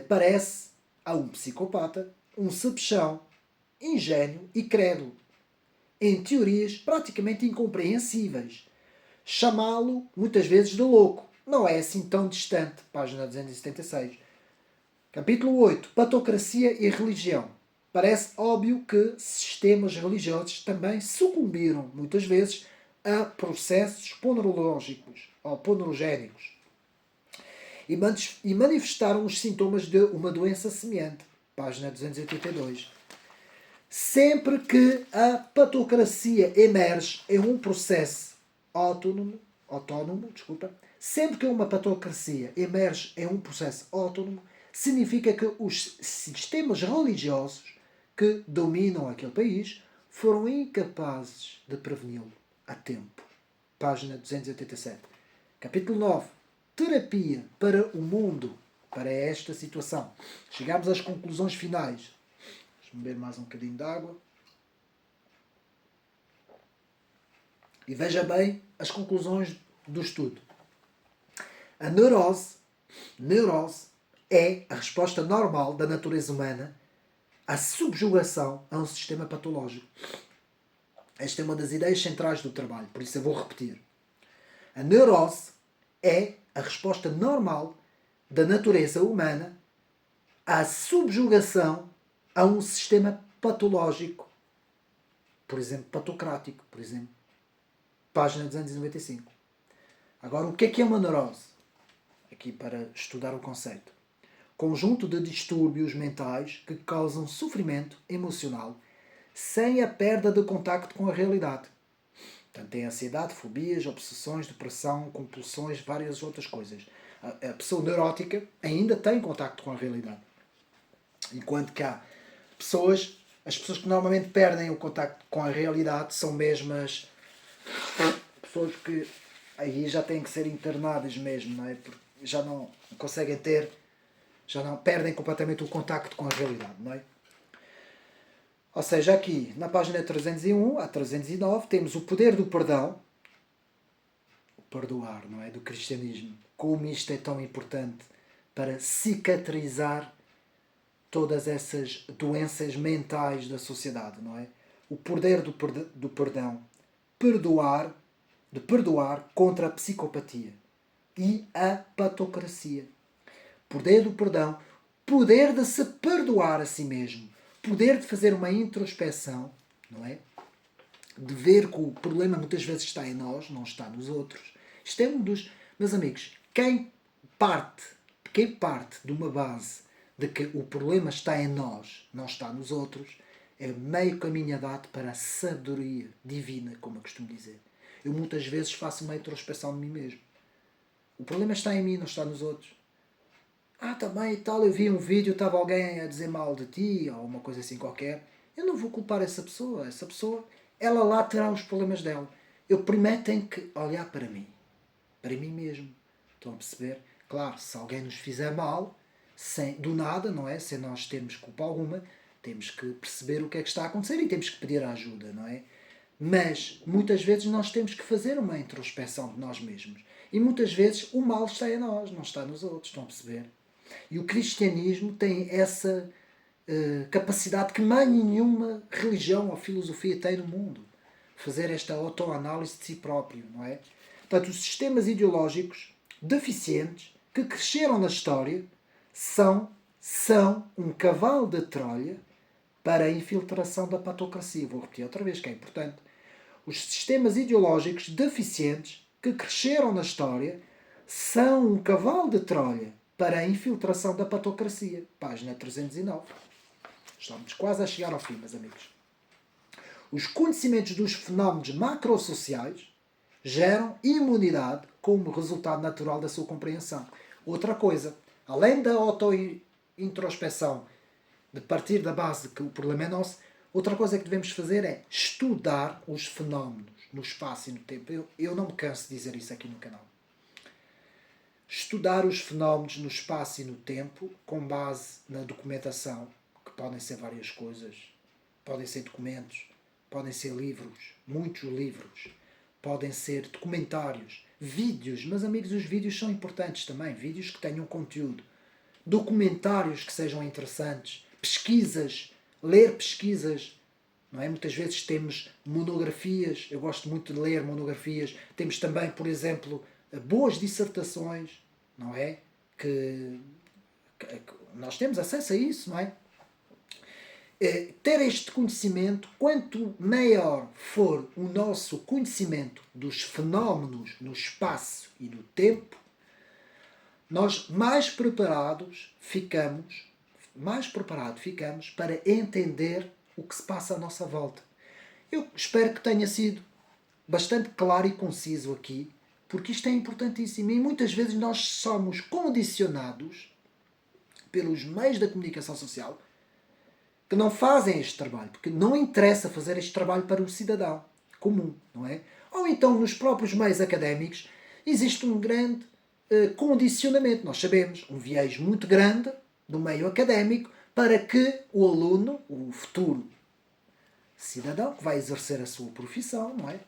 parece a um psicopata um sabichão, ingênuo e crédulo, em teorias praticamente incompreensíveis. Chamá-lo muitas vezes de louco não é assim tão distante. Página 276. Capítulo 8. Patocracia e religião. Parece óbvio que sistemas religiosos também sucumbiram, muitas vezes, a processos ponerológicos ou ponerogénicos e manifestaram os sintomas de uma doença semelhante. Página 282. Sempre que a patocracia emerge em um processo autónomo, sempre que uma patocracia emerge em um processo autónomo, significa que os sistemas religiosos que dominam aquele país foram incapazes de preveni-lo a tempo. Página 287. Capítulo 9. Terapia para o mundo, para esta situação. Chegamos às conclusões finais. Deixa-me beber mais um bocadinho de água. E veja bem as conclusões do estudo. A neurose é a resposta normal da natureza humana à subjugação a um sistema patológico. Esta é uma das ideias centrais do trabalho, por isso eu vou repetir. A neurose é a resposta normal da natureza humana à subjugação a um sistema patológico. Por exemplo, patocrático, por exemplo. Página 295. Agora, o que é uma neurose? Aqui para estudar o conceito. Conjunto de distúrbios mentais que causam sofrimento emocional sem a perda de contacto com a realidade. Portanto, tem ansiedade, fobias, obsessões, depressão, compulsões, várias outras coisas. A pessoa neurótica ainda tem contacto com a realidade. Enquanto que há as pessoas que normalmente perdem o contacto com a realidade são mesmo as pessoas que aí já têm que ser internadas mesmo, não é? Porque já não conseguem ter, já não perdem completamente o contacto com a realidade, não é? Ou seja, aqui na página 301 a 309 temos o poder do perdão, o perdoar, não é? Do cristianismo. Como isto é tão importante para cicatrizar todas essas doenças mentais da sociedade, não é? O poder do perdão. De perdoar contra a psicopatia e a patocracia. Poder do perdão. Poder de se perdoar a si mesmo. Poder de fazer uma introspeção, não é? De ver que o problema muitas vezes está em nós, não está nos outros. Isto é um dos... Meus amigos, quem parte de uma base de que o problema está em nós, não está nos outros, é meio caminho andado para a sabedoria divina, como eu costumo dizer. Eu muitas vezes faço uma introspeção de mim mesmo. O problema está em mim, não está nos outros. Também e tal, eu vi um vídeo, estava alguém a dizer mal de ti, ou uma coisa assim qualquer. Eu não vou culpar essa pessoa. Essa pessoa, ela lá terá os problemas dela. Eu primeiro tenho que olhar para mim mesmo. Estão a perceber? Claro, se alguém nos fizer mal, do nada, não é? Sem nós termos culpa alguma, temos que perceber o que é que está a acontecer e temos que pedir ajuda, não é? Mas, muitas vezes, nós temos que fazer uma introspeção de nós mesmos. E muitas vezes o mal está em nós, não está nos outros. Estão a perceber? E o cristianismo tem essa capacidade que mais nenhuma religião ou filosofia tem no mundo. Fazer esta autoanálise de si próprio, não é? Portanto, os sistemas ideológicos deficientes que cresceram na história são um cavalo de Troia para a infiltração da patocracia. Vou repetir outra vez, que é importante. Os sistemas ideológicos deficientes que cresceram na história são um cavalo de Troia para a infiltração da patocracia. Página 309. Estamos quase a chegar ao fim, meus amigos. Os conhecimentos dos fenómenos macrosociais geram imunidade como resultado natural da sua compreensão. Outra coisa, além da auto-introspeção, de partir da base que o problema é nosso, outra coisa que devemos fazer é estudar os fenómenos no espaço e no tempo. Eu não me canso de dizer isso aqui no canal. Estudar os fenómenos no espaço e no tempo com base na documentação, que podem ser várias coisas. Podem ser documentos, podem ser livros, muitos livros, podem ser documentários, vídeos. Meus amigos, os vídeos são importantes também. Vídeos que tenham conteúdo. Documentários que sejam interessantes. Pesquisas. Ler pesquisas. Não é? Muitas vezes temos monografias. Eu gosto muito de ler monografias. Temos também, por exemplo, boas dissertações. Não é? Que nós temos acesso a isso, não é? Ter este conhecimento, quanto maior for o nosso conhecimento dos fenómenos no espaço e no tempo, nós mais preparados ficamos para entender o que se passa à nossa volta. Eu espero que tenha sido bastante claro e conciso aqui, porque isto é importantíssimo e muitas vezes nós somos condicionados pelos meios da comunicação social que não fazem este trabalho, porque não interessa fazer este trabalho para o cidadão comum, não é? Ou então nos próprios meios académicos existe um grande condicionamento, nós sabemos, um viés muito grande do meio académico para que o aluno, o futuro cidadão que vai exercer a sua profissão, não é?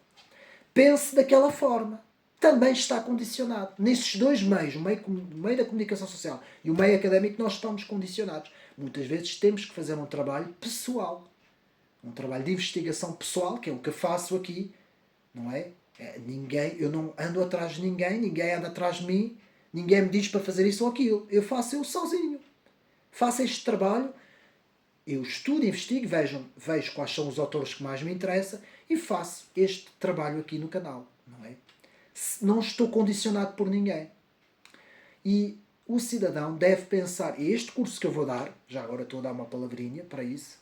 Pense daquela forma. Também está condicionado. Nesses dois meios, o meio da comunicação social e o meio académico, nós estamos condicionados. Muitas vezes temos que fazer um trabalho pessoal. Um trabalho de investigação pessoal, que é o que eu faço aqui. Não é? Eu não ando atrás de ninguém, ninguém anda atrás de mim, ninguém me diz para fazer isso ou aquilo. Eu faço eu sozinho. Faço este trabalho, eu estudo, investigo, vejo quais são os autores que mais me interessam e faço este trabalho aqui no canal. Não é? Não estou condicionado por ninguém. E o cidadão deve pensar, e este curso que eu vou dar, já agora estou a dar uma palavrinha para isso,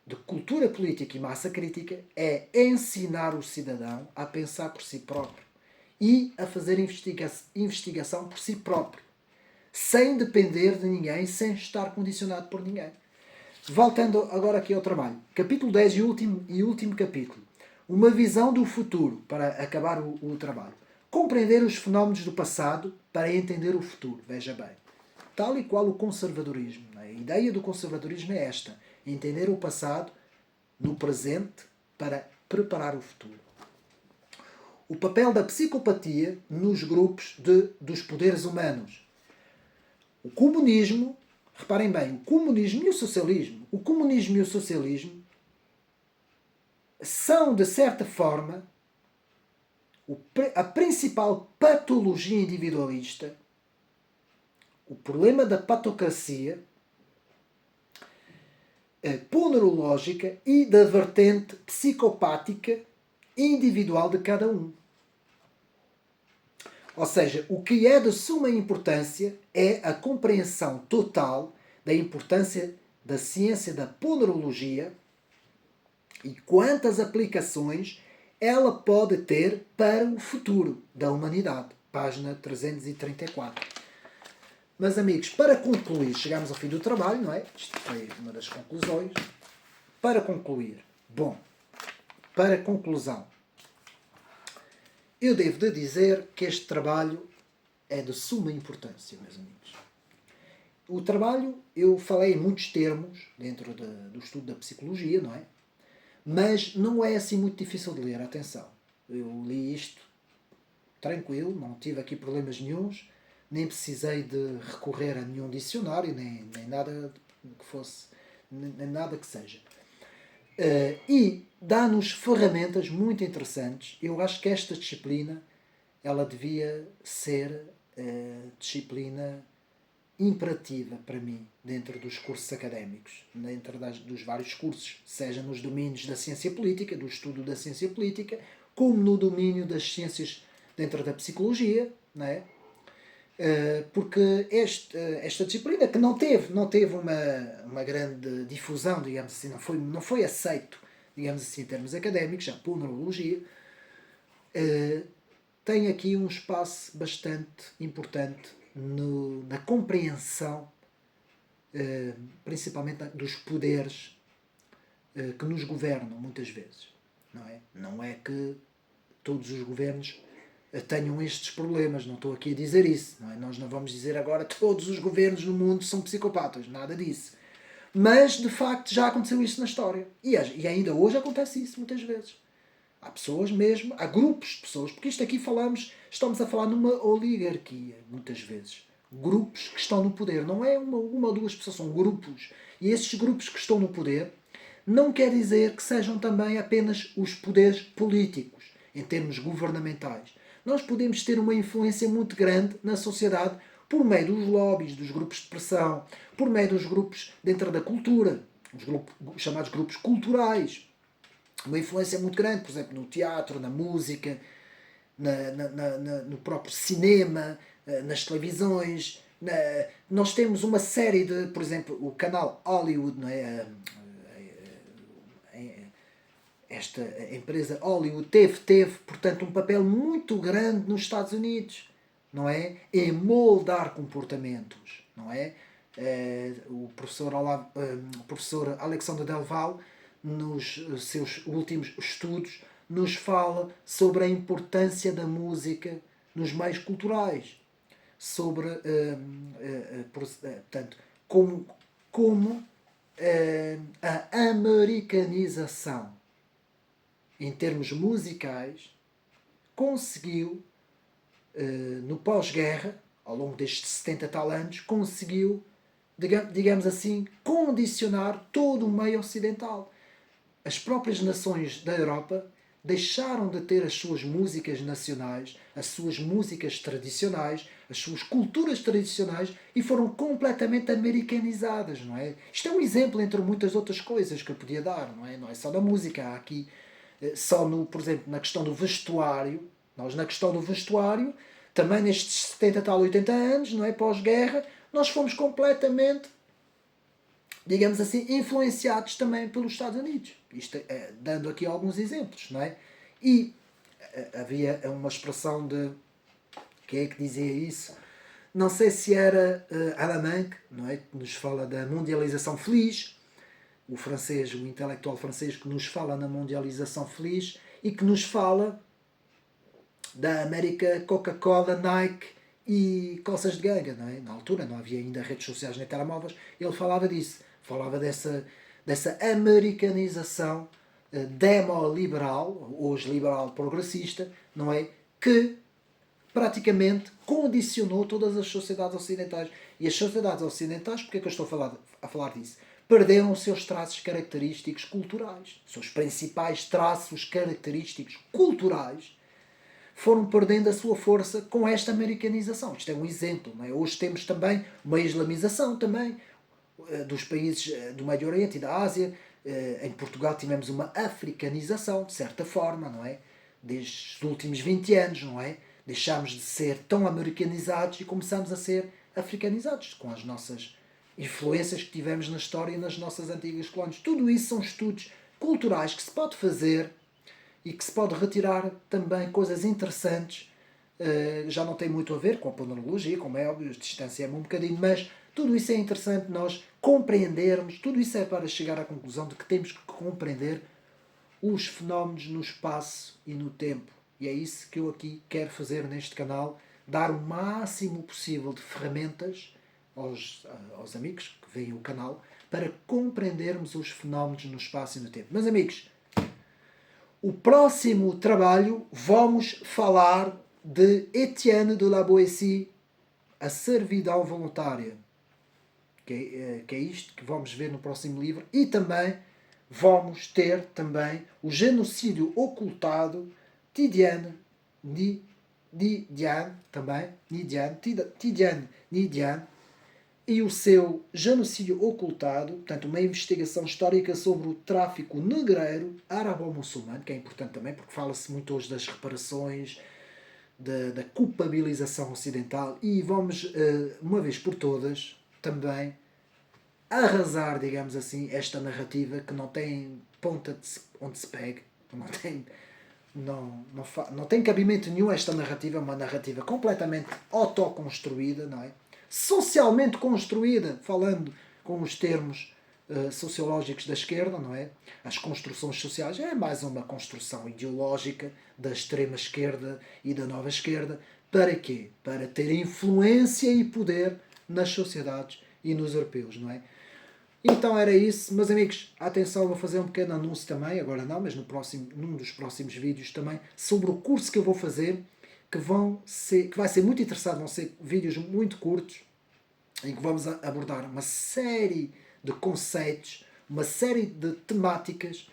de cultura política e massa crítica, é ensinar o cidadão a pensar por si próprio e a fazer investigação por si próprio, sem depender de ninguém, sem estar condicionado por ninguém. Voltando agora aqui ao trabalho. Capítulo 10 e último capítulo. Uma visão do futuro, para acabar o trabalho. Compreender os fenómenos do passado para entender o futuro. Veja bem. Tal e qual o conservadorismo. A ideia do conservadorismo é esta. Entender o passado no presente para preparar o futuro. O papel da psicopatia nos grupos dos poderes humanos. O comunismo, reparem bem, o comunismo e o socialismo. O comunismo e o socialismo são, de certa forma, a principal patologia individualista, o problema da patocracia ponerológica e da vertente psicopática individual de cada um. Ou seja, o que é de suma importância é a compreensão total da importância da ciência da ponerologia e quantas aplicações ela pode ter para o futuro da humanidade. Página 334. Meus amigos, para concluir, chegamos ao fim do trabalho, não é? Isto foi uma das conclusões. Para concluir, para conclusão, eu devo de dizer que este trabalho é de suma importância, meus amigos. O trabalho, eu falei em muitos termos dentro do estudo da psicologia, não é? Mas não é assim muito difícil de ler, atenção. Eu li isto tranquilo, não tive aqui problemas nenhuns, nem precisei de recorrer a nenhum dicionário, nem nada que fosse, nem nada que seja. E dá-nos ferramentas muito interessantes. Eu acho que esta disciplina, ela devia ser disciplina imperativa para mim, dentro dos cursos académicos, dentro dos vários cursos, seja nos domínios da ciência política, do estudo da ciência política, como no domínio das ciências dentro da psicologia, não é? Porque esta disciplina, que não teve uma grande difusão, digamos assim, não foi aceito, digamos assim, em termos académicos, a pulmonologia, tem aqui um espaço bastante importante na compreensão, principalmente dos poderes que nos governam, muitas vezes. Não é? Não é que todos os governos tenham estes problemas, não estou aqui a dizer isso. Não é? Nós não vamos dizer agora que todos os governos no mundo são psicopatas, nada disso. Mas, de facto, já aconteceu isso na história. E ainda hoje acontece isso, muitas vezes. Há pessoas mesmo, há grupos de pessoas, porque isto aqui estamos a falar numa oligarquia, muitas vezes. Grupos que estão no poder. Não é uma ou duas pessoas, são grupos. E esses grupos que estão no poder não quer dizer que sejam também apenas os poderes políticos, em termos governamentais. Nós podemos ter uma influência muito grande na sociedade por meio dos lobbies, dos grupos de pressão, por meio dos grupos dentro da cultura, os chamados grupos culturais. Uma influência muito grande, por exemplo, no teatro, na música, no próprio cinema, nas televisões. Nós temos uma série de, por exemplo, o canal Hollywood, não é? Esta empresa Hollywood teve, portanto, um papel muito grande nos Estados Unidos, não é? Em moldar comportamentos, não é? O professor Alexandre Delval, nos seus últimos estudos, nos fala sobre a importância da música nos meios culturais, sobre portanto, como a americanização em termos musicais conseguiu, no pós-guerra, ao longo destes 70 tal anos, conseguiu, digamos assim, condicionar todo o meio ocidental. As próprias nações da Europa deixaram de ter as suas músicas nacionais, as suas músicas tradicionais, as suas culturas tradicionais e foram completamente americanizadas, não é? Isto é um exemplo entre muitas outras coisas que eu podia dar, não é? Não é só da música, há aqui só por exemplo, na questão do vestuário. Nós na questão do vestuário, também nestes 70 tal 80 anos, não é? Pós-guerra, nós fomos completamente, digamos assim, influenciados também pelos Estados Unidos. Isto dando aqui alguns exemplos, não é? E havia uma expressão de... Quem é que dizia isso? Não sei se era Alain, não é? Que nos fala da mundialização feliz, o francês, o intelectual francês que nos fala na mundialização feliz e que nos fala da América Coca-Cola, Nike e calças de ganga, não é? Na altura não havia ainda redes sociais nem telemóveis, ele falava disso, falava dessa americanização demo-liberal, hoje liberal progressista, não é? Que praticamente condicionou todas as sociedades ocidentais. E as sociedades ocidentais, porque é que eu estou a falar disso? Perderam os seus traços característicos culturais. Os seus principais traços característicos culturais foram perdendo a sua força com esta americanização. Isto é um exemplo. Não é? Hoje temos também uma islamização também dos países do Médio Oriente e da Ásia. Em Portugal tivemos uma africanização, de certa forma, não é? Desde os últimos 20 anos, não é? Deixámos de ser tão americanizados e começamos a ser africanizados com as nossas influências que tivemos na história e nas nossas antigas colónias. Tudo isso são estudos culturais que se pode fazer e que se pode retirar também coisas interessantes. Já não tem muito a ver com a pulmonologia, como é óbvio, distanciamos um bocadinho, mas tudo isso é interessante nós compreendermos, tudo isso é para chegar à conclusão de que temos que compreender os fenómenos no espaço e no tempo. E é isso que eu aqui quero fazer neste canal, dar o máximo possível de ferramentas aos amigos que veem o canal para compreendermos os fenómenos no espaço e no tempo. Meus amigos, o próximo trabalho vamos falar de Etienne de la Boétie, a servidão voluntária, que é isto que vamos ver no próximo livro, e também vamos ter também o genocídio ocultado Tidjane Nidiane e o seu genocídio ocultado, portanto uma investigação histórica sobre o tráfico negreiro árabo-muçulmano, que é importante também porque fala-se muito hoje das reparações, da culpabilização ocidental e vamos, uma vez por todas, também arrasar, digamos assim, esta narrativa que não tem ponta onde se pegue, não tem cabimento nenhum esta narrativa, é uma narrativa completamente autoconstruída, não é? Socialmente construída, falando com os termos sociológicos da esquerda, não é? As construções sociais é mais uma construção ideológica da extrema esquerda e da nova esquerda. Para quê? Para ter influência e poder nas sociedades e nos europeus, não é? Então era isso, meus amigos, atenção, vou fazer um pequeno anúncio também, agora não, mas num dos próximos vídeos também, sobre o curso que eu vou fazer, que vai ser muito interessante, vão ser vídeos muito curtos, em que vamos abordar uma série de conceitos, uma série de temáticas,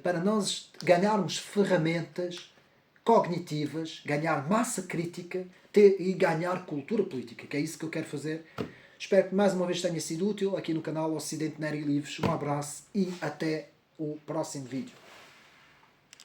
para nós ganharmos ferramentas cognitivas, ganhar massa crítica e ganhar cultura política, que é isso que eu quero fazer. Espero que mais uma vez tenha sido útil aqui no canal Ocidente Nery Livros. Um abraço e até o próximo vídeo.